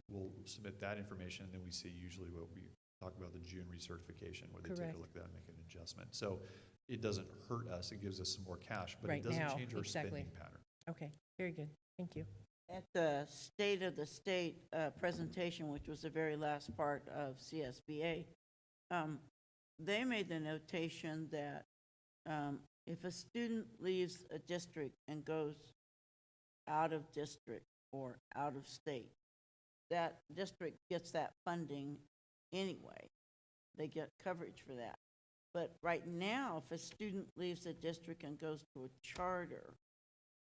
we'll submit that information, and then we see usually what we talk about, the June recertification, where they take a look at that and make an adjustment. So it doesn't hurt us. It gives us some more cash, but it doesn't change our spending pattern. Okay, very good. Thank you. At the State of the State presentation, which was the very last part of CSBA, they made the notation that if a student leaves a district and goes out of district or out of state, that district gets that funding anyway. They get coverage for that. But right now, if a student leaves the district and goes to a charter,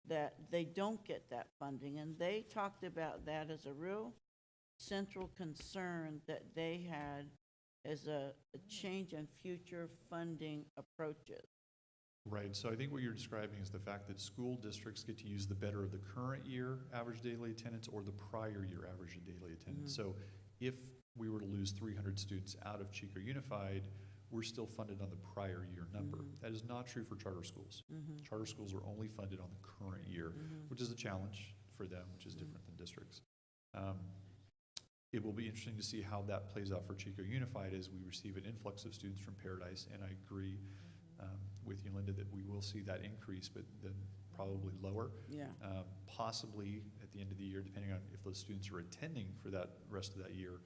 that they don't get that funding. And they talked about that as a real central concern that they had as a change in future funding approaches. Right, so I think what you're describing is the fact that school districts get to use the better of the current year average daily attendance or the prior year average daily attendance. So if we were to lose 300 students out of Chico Unified, we're still funded on the prior year number. That is not true for charter schools. Charter schools are only funded on the current year, which is a challenge for them, which is different than districts. It will be interesting to see how that plays out for Chico Unified as we receive an influx of students from Paradise, and I agree with you, Linda, that we will see that increase, but then probably lower. Yeah. Possibly at the end of the year, depending on if those students are attending for that rest of that year,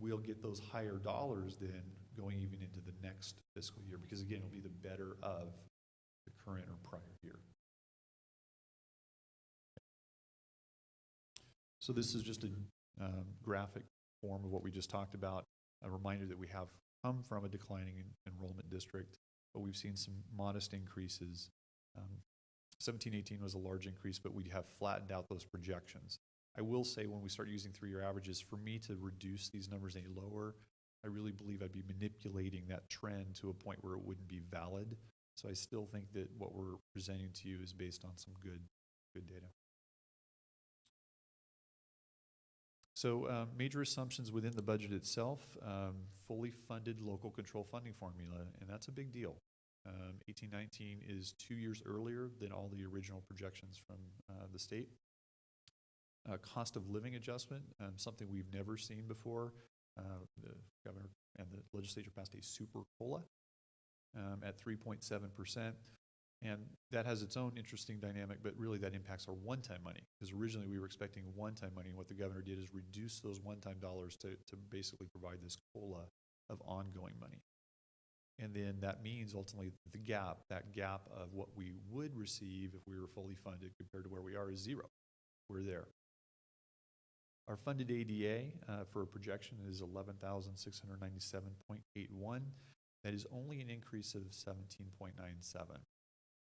we'll get those higher dollars then going even into the next fiscal year, because again, it'll be the better of the current or prior year. So this is just a graphic form of what we just talked about, a reminder that we have come from a declining enrollment district, but we've seen some modest increases. 17-18 was a large increase, but we have flattened out those projections. I will say when we start using 3-year averages, for me to reduce these numbers any lower, I really believe I'd be manipulating that trend to a point where it wouldn't be valid. So I still think that what we're presenting to you is based on some good data. So major assumptions within the budget itself, fully funded local control funding formula, and that's a big deal. 18-19 is 2 years earlier than all the original projections from the state. Cost of living adjustment, something we've never seen before. The governor and the legislature passed a super COLA at 3.7%. And that has its own interesting dynamic, but really that impacts our one-time money, because originally we were expecting one-time money, and what the governor did is reduce those one-time dollars to basically provide this COLA of ongoing money. And then that means ultimately that gap of what we would receive if we were fully funded compared to where we are is zero. We're there. Our funded ADA for a projection is 11,697.81. That is only an increase of 17.97.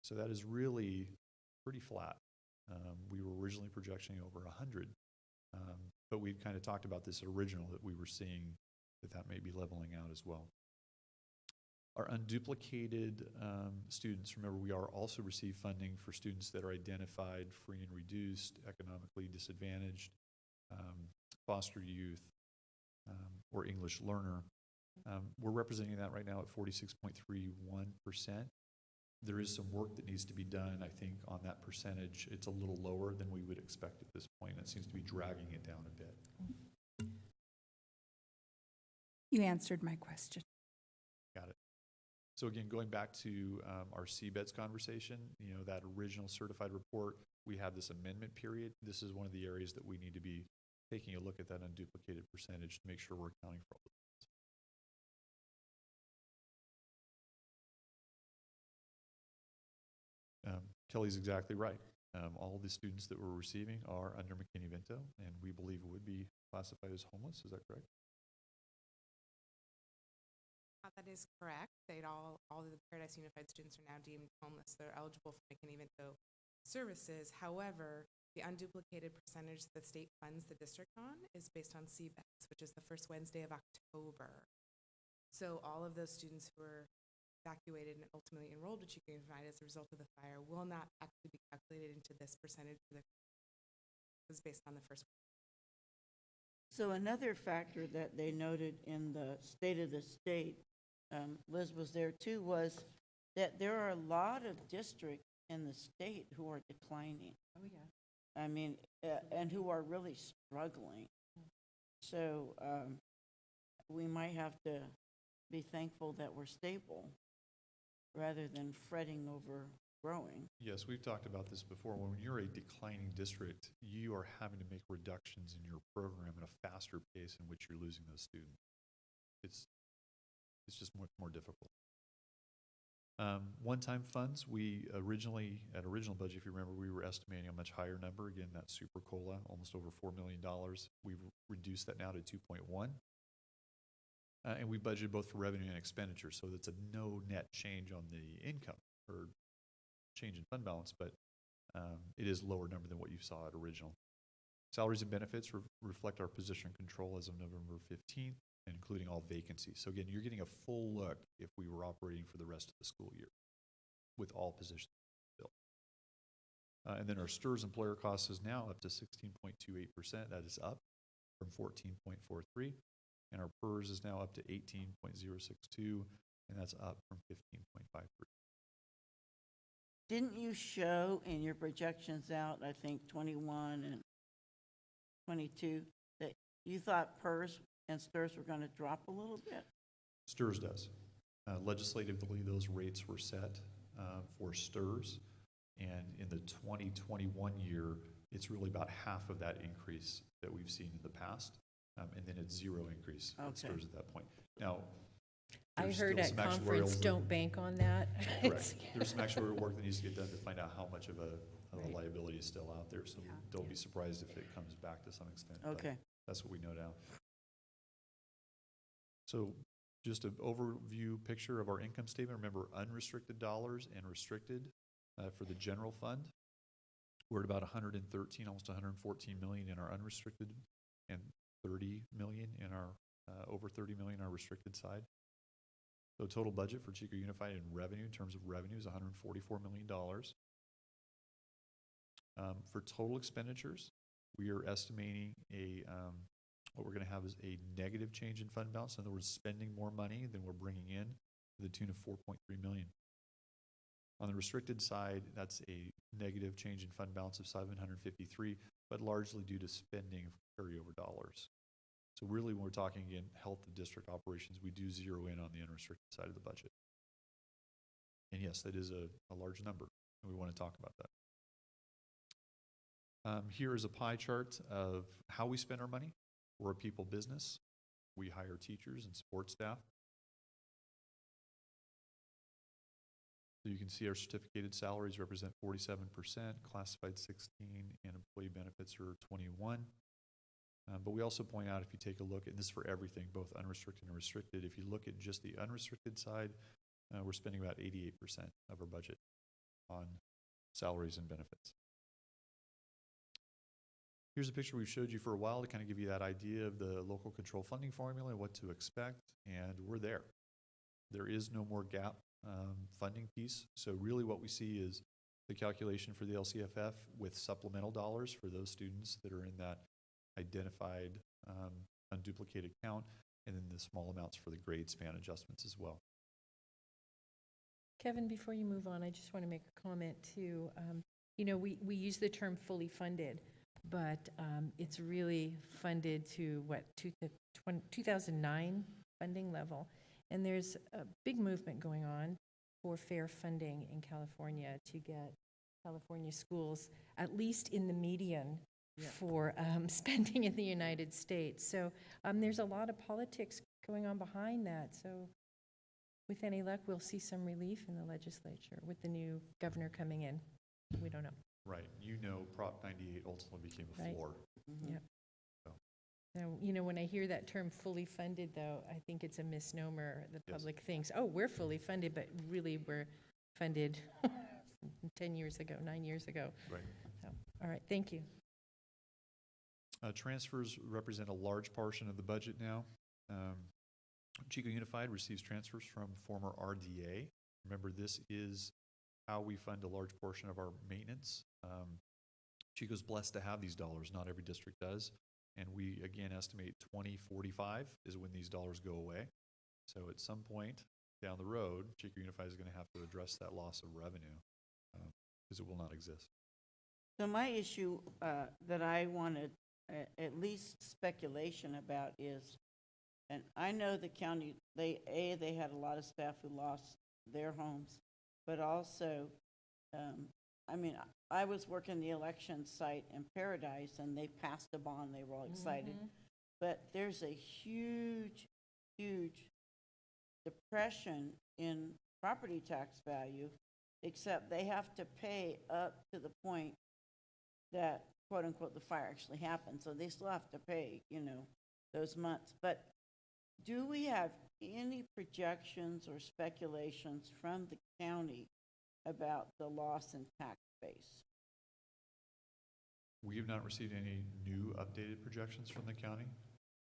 So that is really pretty flat. We were originally projecting over 100, but we kind of talked about this original that we were seeing that may be leveling out as well. Our unduplicated students, remember we are also receive funding for students that are identified free and reduced, economically disadvantaged, foster youth, or English learner. We're representing that right now at 46.31%. There is some work that needs to be done, I think, on that percentage. It's a little lower than we would expect at this point. It seems to be dragging it down a bit. You answered my question. Got it. So again, going back to our CBEDS conversation, that original certified report, we have this amendment period. This is one of the areas that we need to be taking a look at that unduplicated percentage to make sure we're accounting for all of it. Kelly's exactly right. All the students that we're receiving are under McKinney-Vento, and we believe would be classified as homeless. Is that correct? That is correct. All of the Paradise Unified students are now deemed homeless. They're eligible for McKinney-Vento services. However, the unduplicated percentage the state funds the district on is based on CBEDS, which is the first Wednesday of October. So all of those students who were evacuated and ultimately enrolled at Chico Unified as a result of the fire will not actually be calculated into this percentage that was based on the first. So another factor that they noted in the State of the State, Liz was there too, was that there are a lot of districts in the state who are declining. Oh, yeah. I mean, and who are really struggling. So we might have to be thankful that we're stable rather than fretting over growing. Yes, we've talked about this before. When you're a declining district, you are having to make reductions in your program at a faster pace in which you're losing those students. It's just much more difficult. One-time funds, we originally, at original budget, if you remember, we were estimating a much higher number. Again, that's super COLA, almost over $4 million. We've reduced that now to 2.1. And we budgeted both for revenue and expenditure, so that's a no net change on the income or change in fund balance, but it is a lower number than what you saw at original. Salaries and benefits reflect our position control as of November 15th, including all vacancies. So again, you're getting a full look if we were operating for the rest of the school year with all positions filled. And then our STRS employer cost is now up to 16.28%. That is up from 14.43%. And our PERS is now up to 18.062, and that's up from 15.53. Didn't you show in your projections out, I think 21 and 22, that you thought PERS and STRS were going to drop a little bit? STRS does. Legislatively, those rates were set for STRS, and in the 2021 year, it's really about half of that increase that we've seen in the past, and then it's zero increase at STRS at that point. Now, I there's heard still at some conference, actuarial don't bank on that. Correct. There's some actuarial work that needs to get done to find out how much of a liability is still out there, so don't be surprised if it comes back to some extent. but Okay. That's what we know now. So just an overview picture of our income statement. Remember, unrestricted dollars and restricted for the general fund. We're at about 113, almost 114 million in our unrestricted and 30 million in our, over 30 million in our restricted side. So total budget for Chico Unified in revenue, in terms of revenue, is $144 million. For total expenditures, we are estimating what we're going to have is a negative change in fund balance. In other words, spending more money than we're bringing in to the tune of 4.3 million. On the restricted side, that's a negative change in fund balance of 753, but largely due to spending of carryover dollars. So really, when we're talking again, health and district operations, we do zero in on the unrestricted side of the budget. And yes, that is a large number, and we want to talk about that. Here is a pie chart of how we spend our money. We're a people business. We hire teachers and support staff. So you can see our certificated salaries represent 47%, classified 16%, and employee benefits are 21%. But we also point out, if you take a look, and this is for everything, both unrestricted and restricted, if you look at just the unrestricted side, we're spending about 88% of our budget on salaries and benefits. Here's a picture we've showed you for a while to kind of give you that idea of the local control funding formula and what to expect, and we're there. There is no more gap funding piece, so really what we see is the calculation for the LCFF with supplemental dollars for those students that are in that identified unduplicated count, and then the small amounts for the grade span adjustments as well. Kevin, before you move on, I just want to make a comment too. You know, we use the term fully funded, but it's really funded to what, 2009 funding level. And there's a big movement going on for fair funding in California to get California schools at least in the median for spending in the United States. So there's a lot of politics going on behind that. So with any luck, we'll see some relief in the legislature with the new governor coming in. We don't know. Right. You know, Prop 98 ultimately became a floor. Mm-hmm. Yep. Now, you know, when I hear that term fully funded, though, I think it's a misnomer. The public thinks, oh, we're fully funded, but really we're funded 10 years ago, 9 years ago. Right. So, all right, thank you. Transfers represent a large portion of the budget now. Chico Unified receives transfers from former RDA. Remember, this is how we fund a large portion of our maintenance. Chico's blessed to have these dollars. Not every district does. And we, again, estimate 2045 is when these dollars go away. So at some point down the road, Chico Unified is going to have to address that loss of revenue because it will not exist. So my issue that I wanted at least speculation about is, and I know the county, they had a lot of staff who lost their homes, but also, I mean, I was working the election site in Paradise, and they passed a bond. They were all excited. Mm-hmm. But there's a huge, huge depression in property tax value, except they have to pay up to the point that, quote unquote, the fire actually happened. So they still have to pay, those months. But do we have any projections or speculations from the county about the loss in tax base? We have not received any new updated projections from the county.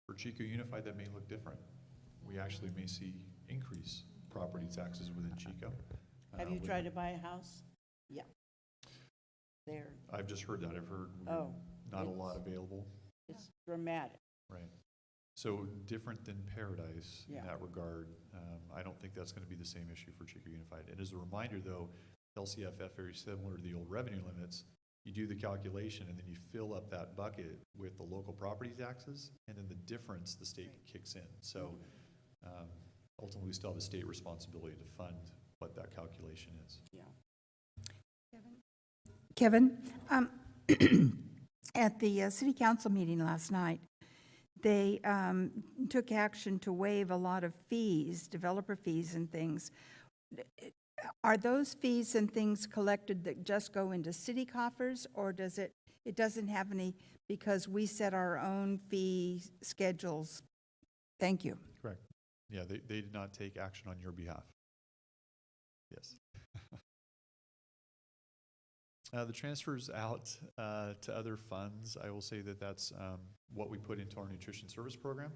For Chico Unified, that may look different. We actually may see increased property taxes within Chico. Have you tried to buy a house? Yeah. There. I've just heard that. I've heard not a lot available. It's dramatic. Right. So different than Paradise Yeah. in that regard. I don't think that's going to be the same issue for Chico Unified. And as a reminder, though, LCFF, very similar to the old revenue limits, you do the calculation and then you fill up that bucket with the local property taxes, and then the difference the state kicks in. So ultimately, we still have a state responsibility to fund what that calculation is. Yeah. Kevin, at the city council meeting last night, they took action to waive a lot of fees, developer fees and things. Are those fees and things collected that just go into city coffers, or does it doesn't have any because we set our own fee schedules? Thank you. Correct. Yeah, they did not take action on your behalf. Yes. The transfers out to other funds, I will say that that's what we put into our nutrition service program.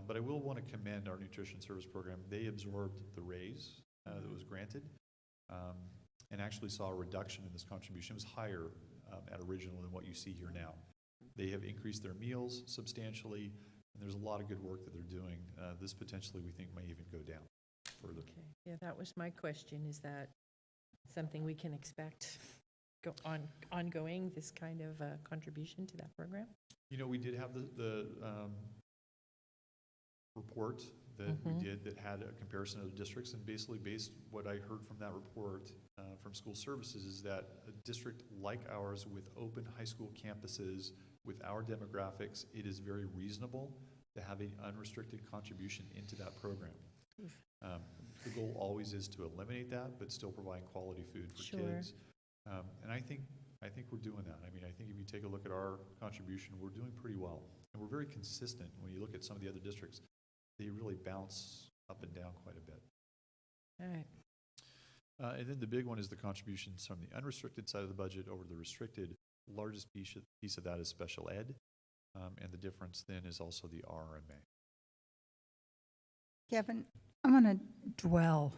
But I will want to commend our nutrition service program. They absorbed the raise that was granted and actually saw a reduction in this contribution. It was higher at original than what you see here now. They have increased their meals substantially, and there's a lot of good work that they're doing. This potentially, we think, may even go down further. Okay, yeah, that was my question. Is that something we can expect ongoing, this kind of contribution to that program? You know, we did have the report that we did that had a comparison of the districts, and basically based what I heard from that report from school services is that a district like ours with open high school campuses, with our demographics, it is very reasonable to have an unrestricted contribution into that program. The goal always is to eliminate that, but still provide quality food for kids. And I think we're doing that. I mean, I think if you take a look at our contribution, we're doing pretty well. And we're very consistent. When you look at some of the other districts, they really bounce up and down quite a bit. All right. And then the big one is the contributions from the unrestricted side of the budget over the restricted. Largest piece of that is special ed. And the difference then is also the RMA. Kevin, I want to dwell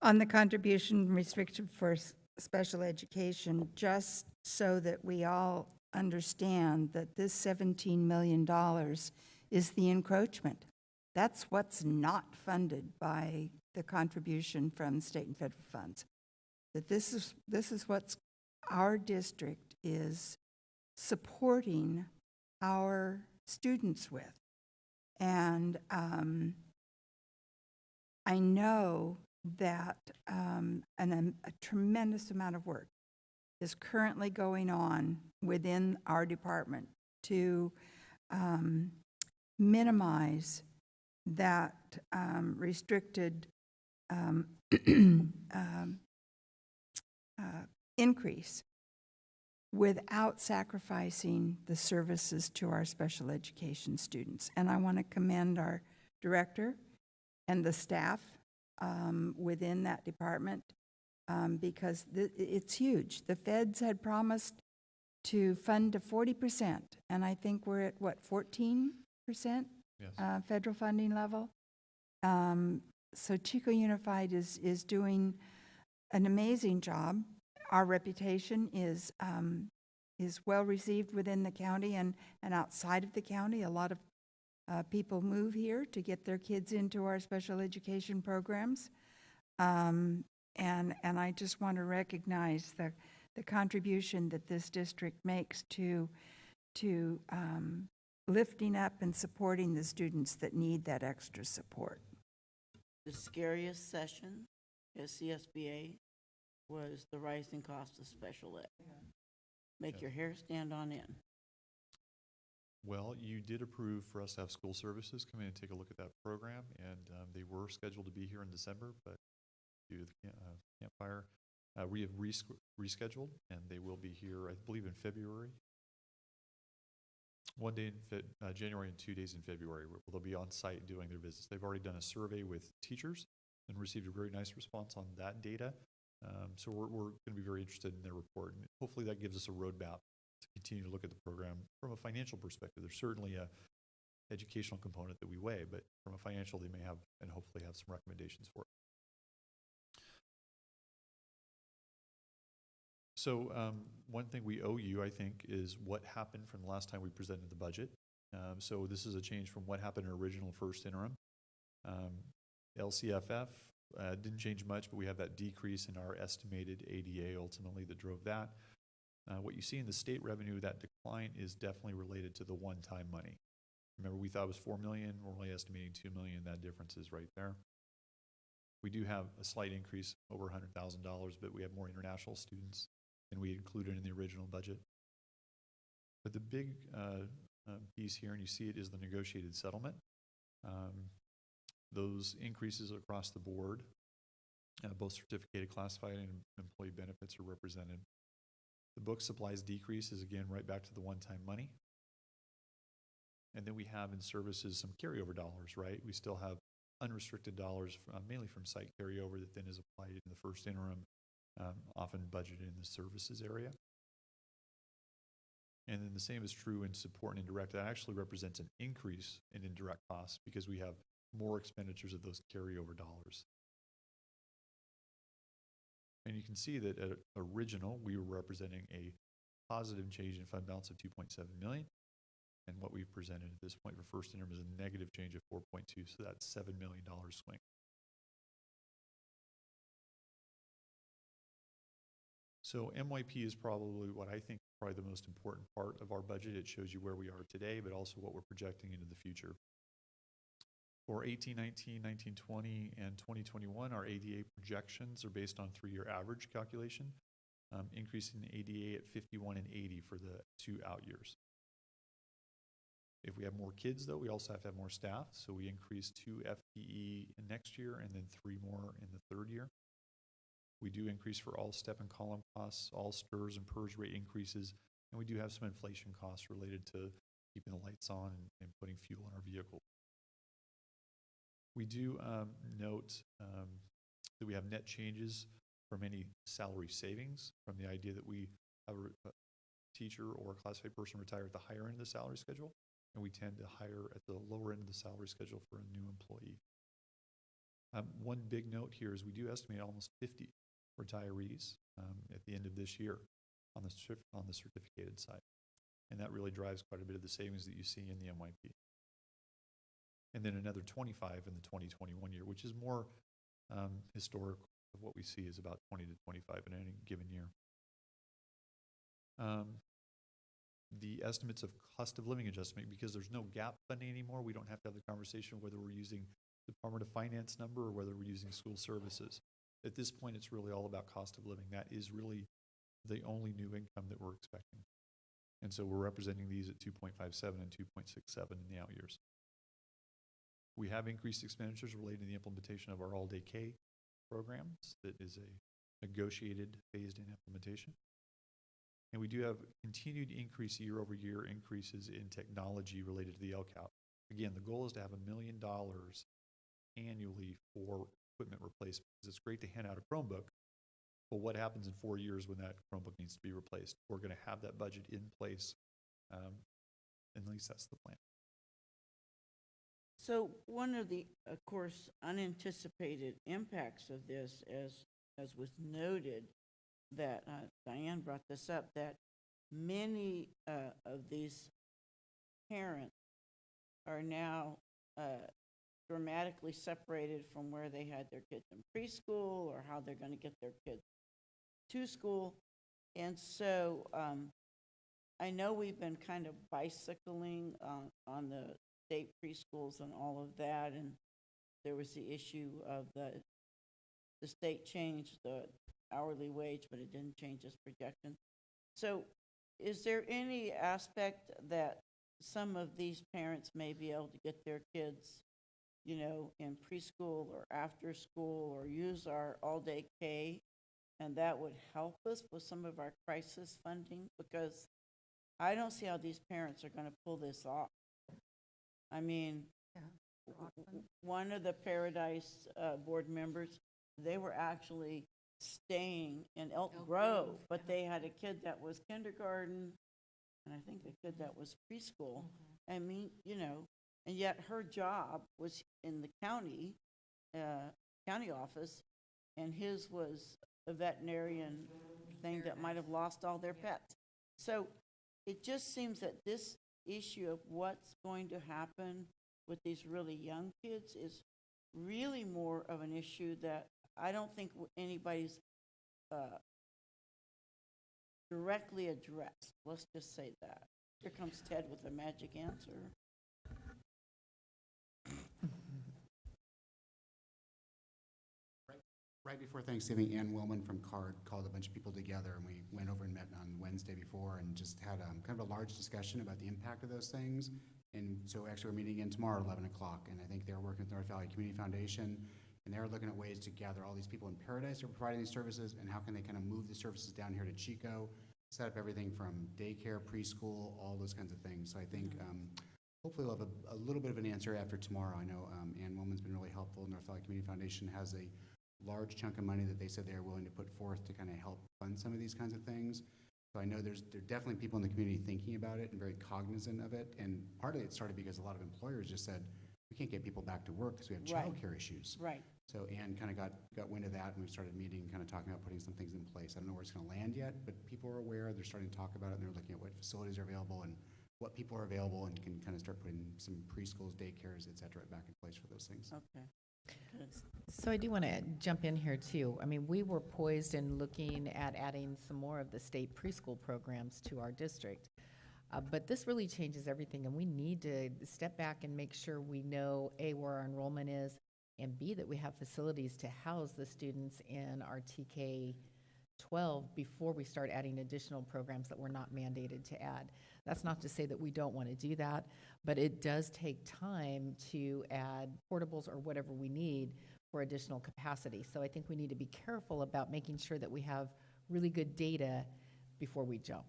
on the contribution restricted for special education, just so that we all understand that this $17 million is the encroachment. That's what's not funded by the contribution from state and federal funds. That this is what's our district is supporting our students with. And I know that a tremendous amount of work is currently going on within our department to minimize that restricted increase without sacrificing the services to our special education students. And I want to commend our director and the staff within that department because it's huge. The feds had promised to fund to 40%, and I think we're at, what, 14% federal funding level? So Chico Unified is doing an amazing job. Our reputation is well received within the county and outside of the county. A lot of people move here to get their kids into our special education programs. And I just want to recognize the contribution that this district makes to lifting up and supporting the students that need that extra support. The scariest session at CSBA was the rising cost of special ed. Make your hair stand on end. Well, you did approve for us to have school services come in and take a look at that program, and they were scheduled to be here in December, but due to the campfire, we have rescheduled, and they will be here, I believe, in February. 1 day in January and 2 days in February. They'll be on site doing their visits. They've already done a survey with teachers and received a very nice response on that data. So we're going to be very interested in their report, and hopefully that gives us a roadmap to continue to look at the program from a financial perspective. There's certainly a educational component that we weigh, but from a financial, they may have and hopefully have some recommendations for it. So one thing we owe you, I think, is what happened from the last time we presented the budget. So this is a change from what happened in original first interim. LCFF didn't change much, but we have that decrease in our estimated ADA ultimately that drove that. What you see in the state revenue, that decline is definitely related to the one-time money. Remember, we thought it was $4 million. We're only estimating $2 million. That difference is right there. We do have a slight increase over $100,000, but we have more international students than we included in the original budget. But the big piece here, and you see it, is the negotiated settlement. Those increases across the board, both certificated, classified, and employee benefits are represented. The book supplies decrease is again right back to the one-time money. And then we have in services some carryover dollars, right? We still have unrestricted dollars, mainly from site carryover, that then is applied in the first interim, often budgeted in the services area. And then the same is true in support and indirect. That actually represents an increase in indirect costs because we have more expenditures of those carryover dollars. And you can see that at original, we were representing a positive change in fund balance of 2.7 million. And what we've presented at this point for first interim is a negative change of 4.2, so that's $7 million swing. So MYP is probably what I think is probably the most important part of our budget. It shows you where we are today, but also what we're projecting into the future. For 18-19, 19-20, and 2021, our ADA projections are based on 3-year average calculation, increasing the ADA at 51 and 80 for the 2 out years. If we have more kids, though, we also have to have more staff, so we increase 2 FTE in next year and then 3 more in the 3rd year. We do increase for all step and column costs, all STRS and PERS rate increases, and we do have some inflation costs related to keeping the lights on and putting fuel in our vehicle. We do note that we have net changes from any salary savings, from the idea that we have a teacher or a classified person retire at the higher end of the salary schedule, and we tend to hire at the lower end of the salary schedule for a new employee. One big note here is we do estimate almost 50 retirees at the end of this year on the certificated side. And that really drives quite a bit of the savings that you see in the MYP. And then another 25 in the 2021 year, which is more historic of what we see is about 20 to 25 in any given year. The estimates of cost of living adjustment, because there's no gap funding anymore, we don't have to have the conversation whether we're using Department of Finance number or whether we're using school services. At this point, it's really all about cost of living. That is really the only new income that we're expecting. And so we're representing these at 2.57 and 2.67 in the out years. We have increased expenditures related to the implementation of our all-day K programs. That is a negotiated phased-in implementation. And we do have continued increase year-over-year increases in technology related to the LCAP. Again, the goal is to have $1 million annually for equipment replacement. It's great to hand out a Chromebook, but what happens in 4 years when that Chromebook needs to be replaced? We're going to have that budget in place, at least that's the plan. So one of the, of course, unanticipated impacts of this, as was noted, that Diane brought this up, that many of these parents are now dramatically separated from where they had their kids in preschool or how they're going to get their kids to school. And so I know we've been kind of bicycling on the state preschools and all of that, and there was the issue of the state changed the hourly wage, but it didn't change its projection. So is there any aspect that some of these parents may be able to get their kids, you know, in preschool or after school or use our all-day K, and that would help us with some of our crisis funding, because I don't see how these parents are going to pull this off. I mean, one of the Paradise board members, they were actually staying in Elk Grove, but they had a kid that was kindergarten, and I think a kid that was preschool. I mean, you know, and yet her job was in the county office, and his was a veterinarian thing that might have lost all their pets. So it just seems that this issue of what's going to happen with these really young kids is really more of an issue that I don't think anybody's directly addressed. Let's just say that. Here comes Ted with a magic answer. Right before Thanksgiving, Ann Willman from CARD called a bunch of people together, and we went over and met on Wednesday before and just had kind of a large discussion about the impact of those things. And so actually we're meeting again tomorrow at 11 o'clock, and I think they're working with North Valley Community Foundation, and they're looking at ways to gather all these people in Paradise who are providing these services, and how can they kind of move the services down here to Chico, set up everything from daycare, preschool, all those kinds of things. So I think hopefully we'll have a little bit of an answer after tomorrow. I know Ann Willman's been really helpful. North Valley Community Foundation has a large chunk of money that they said they are willing to put forth to kind of help fund some of these kinds of things. So I know there are definitely people in the community thinking about it and very cognizant of it. And part of it started because a lot of employers just said, we can't get people back to work because we have childcare issues. Right. So Ann kind of got wind of that, and we started meeting, kind of talking about putting some things in place. I don't know where it's going to land yet, but people are aware. They're starting to talk about it, and they're looking at what facilities are available and what people are available, and can kind of start putting some preschools, daycares, et cetera, back in place for those things. Okay. Good. So I do want to jump in here too. I mean, we were poised in looking at adding some more of the state preschool programs to our district. But this really changes everything, and we need to step back and make sure we know, A, where our enrollment is, and B, that we have facilities to house the students in our TK 12 before we start adding additional programs that we're not mandated to add. That's not to say that we don't want to do that, but it does take time to add portables or whatever we need for additional capacity. So I think we need to be careful about making sure that we have really good data before we jump.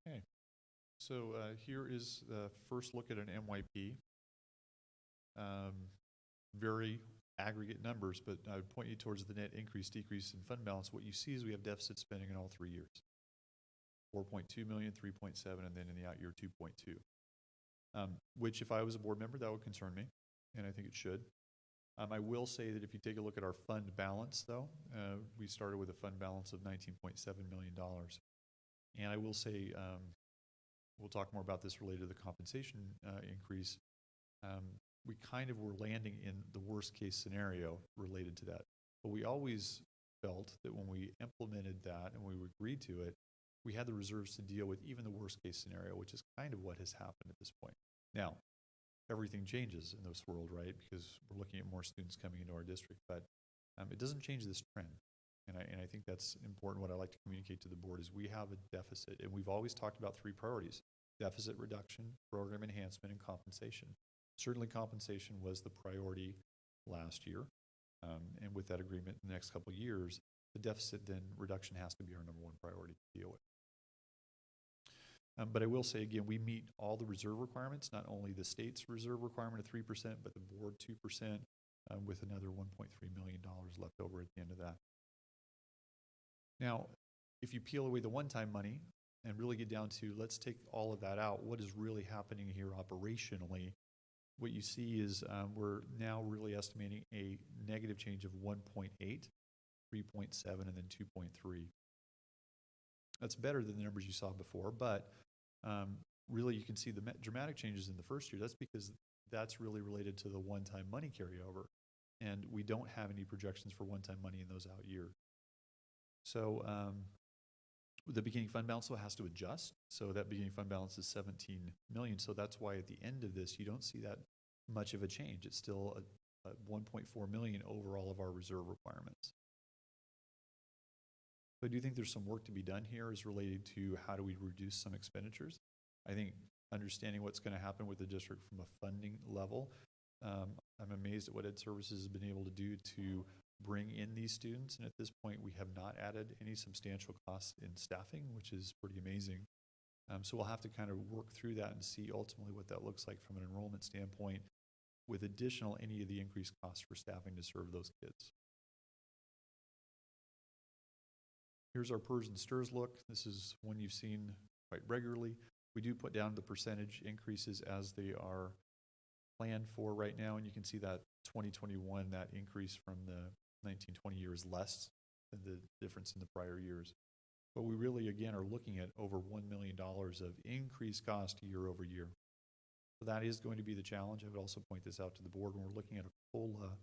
Okay, so here is the first look at an MYP. Very aggregate numbers, but I would point you towards the net increase, decrease in fund balance. What you see is we have deficit spending in all 3 years. 4.2 million, 3.7, and then in the out year, 2.2. Which, if I was a board member, that would concern me, and I think it should. I will say that if you take a look at our fund balance, though, we started with a fund balance of $19.7 million. And I will say, we'll talk more about this related to the compensation increase. We kind of were landing in the worst case scenario related to that. But we always felt that when we implemented that and we agreed to it, we had the reserves to deal with even the worst case scenario, which is kind of what has happened at this point. Now, everything changes in this world, right? Because we're looking at more students coming into our district, but it doesn't change this trend. And I think that's important. What I like to communicate to the board is we have a deficit, and we've always talked about 3 priorities: deficit reduction, program enhancement, and compensation. Certainly compensation was the priority last year, and with that agreement in the next couple of years, the deficit then reduction has to be our #1 priority to deal with. But I will say again, we meet all the reserve requirements, not only the state's reserve requirement of 3%, but the board 2%, with another $1.3 million left over at the end of that. Now, if you peel away the one-time money and really get down to, let's take all of that out, what is really happening here operationally? What you see is we're now really estimating a negative change of 1.8, 3.7, and then 2.3. That's better than the numbers you saw before, but really you can see the dramatic changes in the first year. That's because that's really related to the one-time money carryover, and we don't have any projections for one-time money in those out years. So the beginning fund balance has to adjust. So that beginning fund balance is 17 million. So that's why at the end of this, you don't see that much of a change. It's still a 1.4 million over all of our reserve requirements. So I do think there's some work to be done here as related to how do we reduce some expenditures. I think understanding what's going to happen with the district from a funding level, I'm amazed at what Ed Services has been able to do to bring in these students. And at this point, we have not added any substantial costs in staffing, which is pretty amazing. So we'll have to kind of work through that and see ultimately what that looks like from an enrollment standpoint with additional any of the increased costs for staffing to serve those kids. Here's our PERS and STIRS look. This is one you've seen quite regularly. We do put down the percentage increases as they are planned for right now, and you can see that 2021, that increase from the 1920 years less than the difference in the prior years. But we really, again, are looking at over $1 million of increased cost year over year. So that is going to be the challenge. I would also point this out to the board when we're looking at a COLA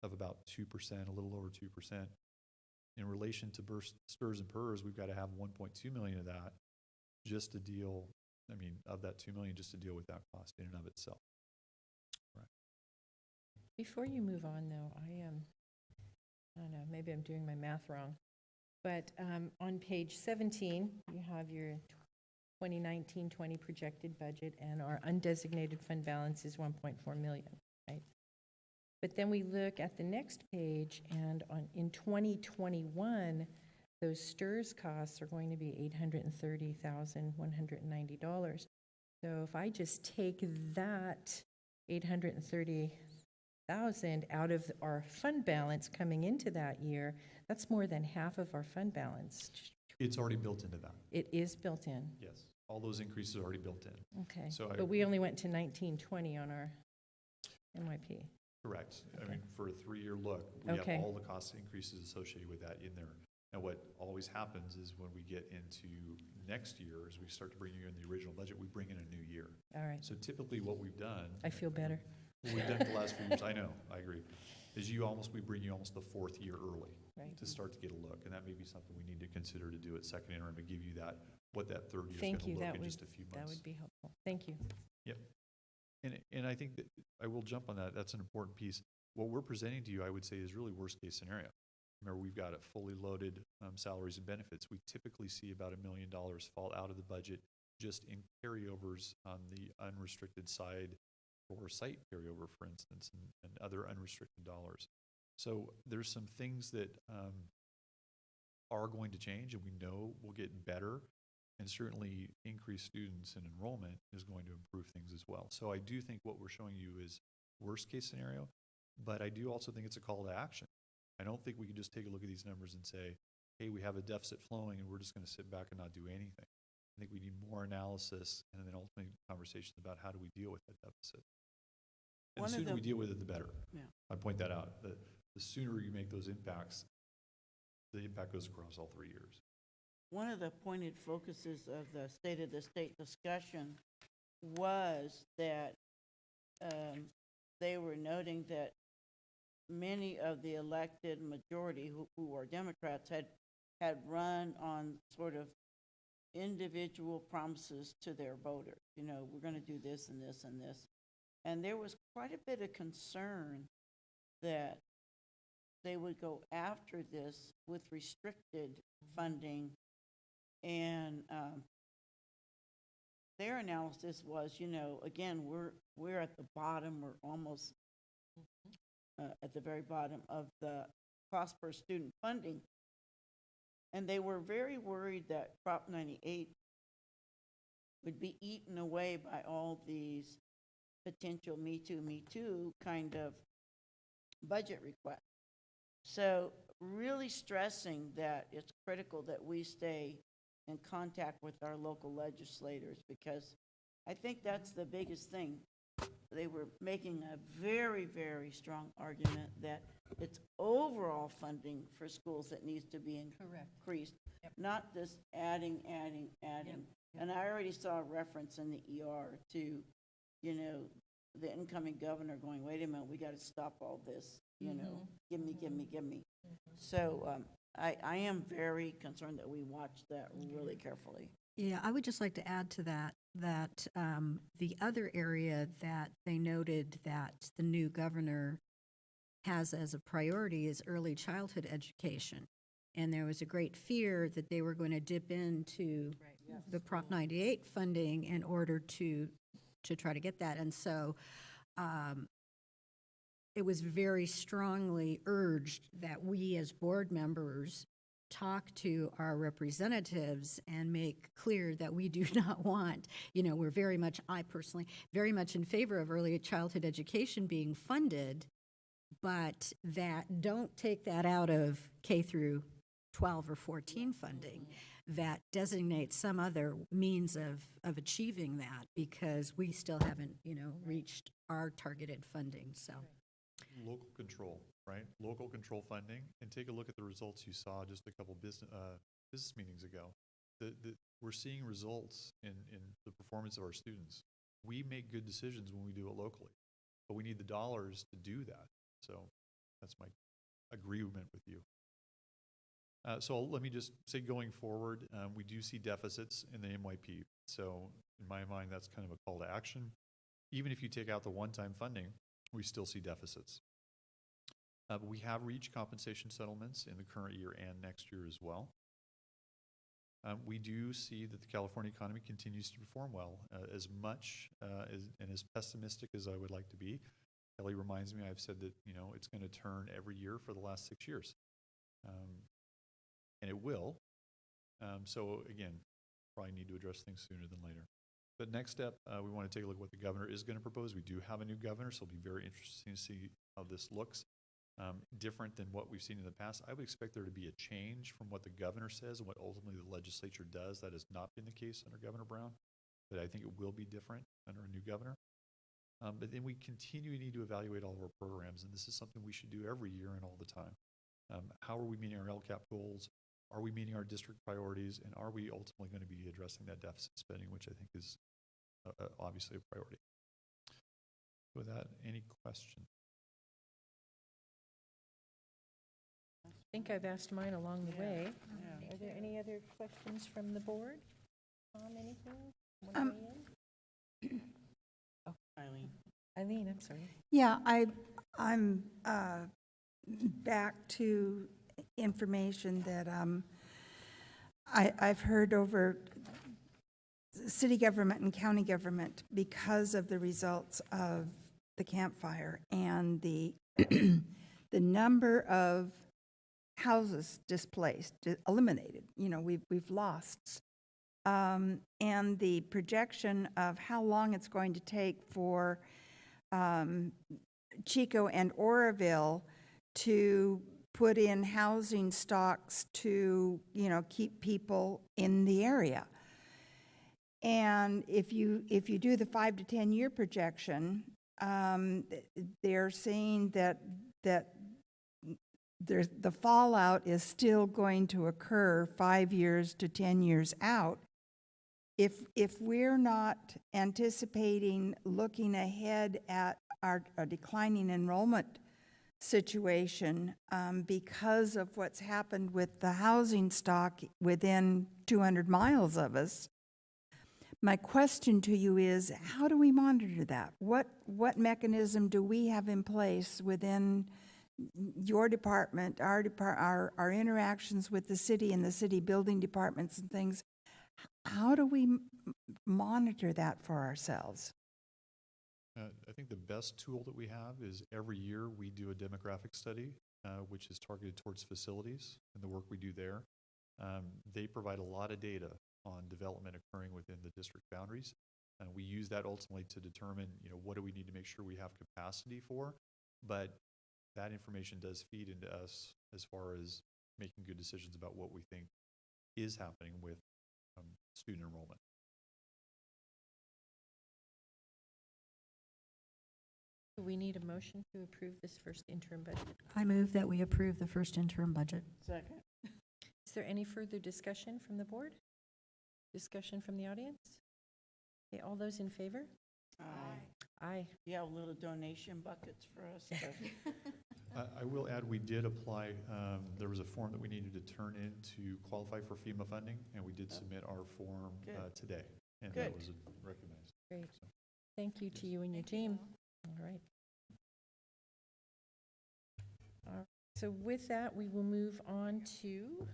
of about 2%, a little over 2%. In relation to STIRS and PERS, we've got to have 1.2 million of that just to deal, of that 2 million, just to deal with that cost in and of itself. Right. Before you move on, though, I don't know, maybe I'm doing my math wrong, but on page 17, you have your 2019-20 projected budget, and our undesignated fund balance is 1.4 million, right? But then we look at the next page, and in 2021, those STIRS costs are going to be $830,190. So if I just take that $830,000 out of our fund balance coming into that year, that's more than half of our fund balance. It's already built into that. It is built in. Yes, all those increases are already built in. Okay, So but we only went to 1920 on our NYP. Correct. Okay. For a 3-year look, we Okay. have all the cost increases associated with that in there. And what always happens is when we get into next year, as we start to bring you in the original budget, we bring in a new year. All right. So typically what we've done. I feel better. What we've done the last few years, I know, I agree, is we bring you almost the 4th year early. Right. To start to get a look. And that may be something we need to consider to do at second interim, to give you what that third year is going Thank to you. look in just a few months. That would be helpful. Thank you. Yep. And I think that I will jump on that. That's an important piece. What we're presenting to you, I would say, is really worst case scenario. Remember, we've got a fully loaded salaries and benefits. We typically see about $1 million fall out of the budget just in carryovers on the unrestricted side for site carryover, for instance, and other unrestricted dollars. So there's some things that are going to change, and we know will get better, and certainly increased students and enrollment is going to improve things as well. So I do think what we're showing you is worst case scenario, but I do also think it's a call to action. I don't think we can just take a look at these numbers and say, hey, we have a deficit flowing and we're just going to sit back and not do anything. I think we need more analysis and then ultimately conversations about how do we deal with that deficit. And the sooner we deal with it, the better. Yeah. I point that out. The sooner you make those impacts, the impact goes across all 3 years. One of the pointed focuses of the State of the State discussion was that they were noting that many of the elected majority who are Democrats had run on sort of individual promises to their voters. You know, we're going to do this and this and this. And there was quite a bit of concern that they would go after this with restricted funding. And their analysis was, you know, again, we're at the bottom, we're almost at the very bottom of the cost per student funding. And they were very worried that Prop 98 would be eaten away by all these potential Me Too kind of budget requests. So really stressing that it's critical that we stay in contact with our local legislators, because I think that's the biggest thing. They were making a very, very strong argument that it's overall funding for schools that needs to be increased, not just adding. And I already saw a reference in the ER to, you know, the incoming governor going, wait a minute, we got to stop all this, you know, give me. So I am very concerned that we watch that really carefully. Yeah, I would just like to add to that, the other area that they noted that the new governor has as a priority is early childhood education. And there was a great fear that they were going to dip into the Prop 98 funding in order to try to get that. And so it was very strongly urged that we as board members talk to our representatives and make clear that we do not want, we're very much, I personally, very much in favor of early childhood education being funded, but that don't take that out of K through 12 or 14 funding, that designates some other means of achieving that, because we still haven't, reached our targeted funding, so. Local control, right? Local control funding, and take a look at the results you saw just a couple business meetings ago. We're seeing results in the performance of our students. We make good decisions when we do it locally, but we need the dollars to do that. So that's my agreement with you. So let me just say, going forward, we do see deficits in the MYP. So in my mind, that's kind of a call to action. Even if you take out the one-time funding, we still see deficits. But we have reached compensation settlements in the current year and next year as well. We do see that the California economy continues to perform well. As much and as pessimistic as I would like to be, Kelly reminds me, I've said that it's going to turn every year for the last 6 years. And it will. So again, probably need to address things sooner than later. But next step, we want to take a look at what the governor is going to propose. We do have a new governor, so it'll be very interesting to see how this looks. Different than what we've seen in the past. I would expect there to be a change from what the governor says and what ultimately the legislature does. That has not been the case under Governor Brown, but I think it will be different under a new governor. But then we continue to need to evaluate all of our programs, and this is something we should do every year and all the time. How are we meeting our LCAP goals? Are we meeting our district priorities? And are we ultimately going to be addressing that deficit spending, which I think is obviously a priority. With that, any questions? I think I've asked mine along the way. Are there any other questions from the board? Anything? Oh, Eileen, I'm sorry. Yeah, I'm back to information that I've heard over city government and county government because of the results of the campfire and the the number of houses displaced, eliminated. We've lost. And the projection of how long it's going to take for Chico and Oroville to put in housing stocks to, keep people in the area. And if you do the 5 to 10 year projection, they're saying that the fallout is still going to occur 5 years to 10 years out. If we're not anticipating looking ahead at our declining enrollment situation because of what's happened with the housing stock within 200 miles of us, my question to you is, how do we monitor that? What mechanism do we have in place within your department, our interactions with the city and the city building departments and things? How do we monitor that for ourselves? I think the best tool that we have is every year we do a demographic study, which is targeted towards facilities and the work we do there. They provide a lot of data on development occurring within the district boundaries. And we use that ultimately to determine, what do we need to make sure we have capacity for. But that information does feed into us as far as making good decisions about what we think is happening with student enrollment. We need a motion to approve this first interim budget. I move that we approve the first interim budget. Second. Is there any further discussion from the board? Discussion from the audience? Okay, all those in favor? Aye. Aye. You have little donation buckets for us. I will add, we did apply, there was a form that we needed to turn in to qualify for FEMA funding, and we did submit our form today, and that was recognized. Great. So. Thank you to you and your team. All right. So with that, we will move on to,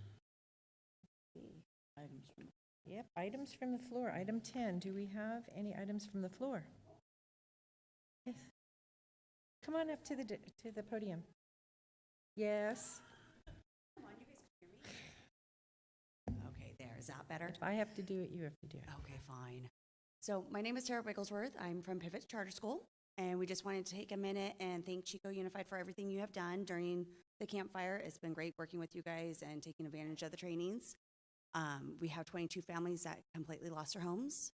Items from yep, items from the floor. Item 10, do we have any items from the floor? Yes. Come on up to the podium. Yes. Okay, there. Is that better? If I have to do it, you have to do it. Okay, fine. So my name is Tara Wigglesworth. I'm from Pivot Charter School, and we just wanted to take a minute and thank Chico Unified for everything you have done during the campfire. It's been great working with you guys and taking advantage of the trainings. We have 22 families that completely lost their homes.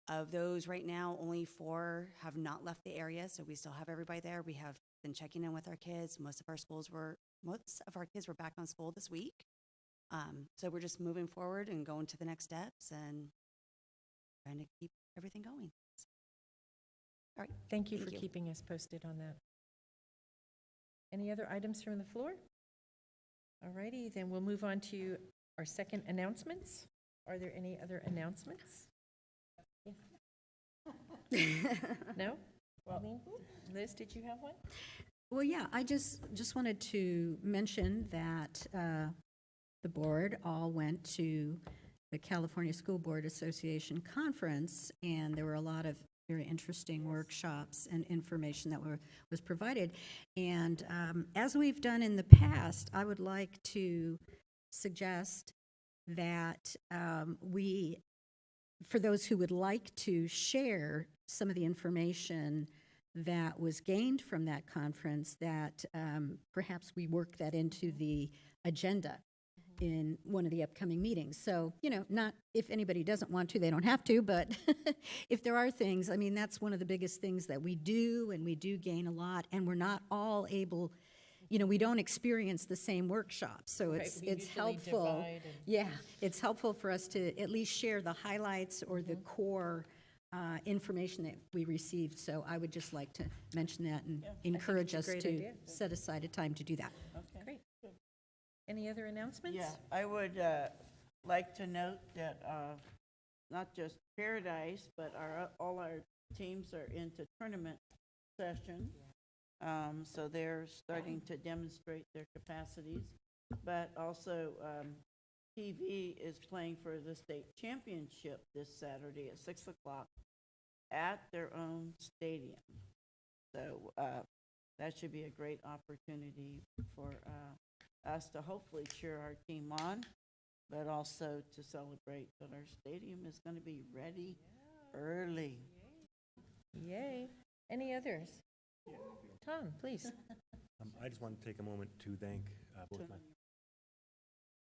Of those right now, only 4 have not left the area, so we still have everybody there. We have been checking in with our kids. Most of our kids were back on school this week. So we're just moving forward and going to the next steps and trying to keep everything going. All right. Thank you for keeping us posted on that. Any other items from the floor? All righty, then we'll move on to our second announcements. Are there any other announcements? No? Well, Liz, did you have one? Well, yeah, I just wanted to mention that the board all went to the California School Board Association conference, and there were a lot of very interesting workshops and information that was provided. And as we've done in the past, I would like to suggest that for those who would like to share some of the information that was gained from that conference, that perhaps we work that into the agenda in one of the upcoming meetings. So, not if anybody doesn't want to, they don't have to, but if there are things, I mean, that's one of the biggest things that we do, and we do gain a lot, and we're not all able, we don't experience the same workshops, so it's helpful. Yeah, it's helpful for us to at least share the highlights or the core information that we received. So I would just like to mention that and encourage us to set aside a time to do that. Okay. Great. Any other announcements? Yeah, I would like to note that not just Paradise, but all our teams are into tournament session. So they're starting to demonstrate their capacities. But also, TV is playing for the state championship this Saturday at 6 o'clock at their own stadium. So that should be a great opportunity for us to hopefully cheer our team on, but also to celebrate that our stadium is going to be ready early. Yay. Any others? Tom, please. I just want to take a moment to thank both my...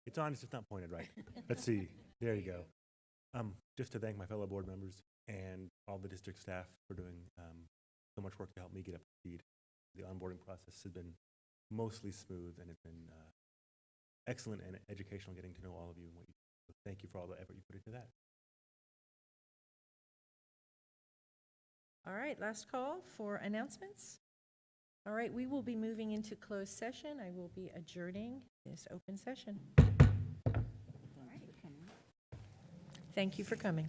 It's on, it's just not pointed right. Let's see. There you go. Just to thank my fellow board members and all the district staff for doing so much work to help me get up to speed. The onboarding process has been mostly smooth, and it's been excellent and educational getting to know all of you and what you do. So thank you for all the effort you put into that. All right, last call for announcements. All right, we will be moving into closed session. I will be adjourning this open session. Thank you for coming.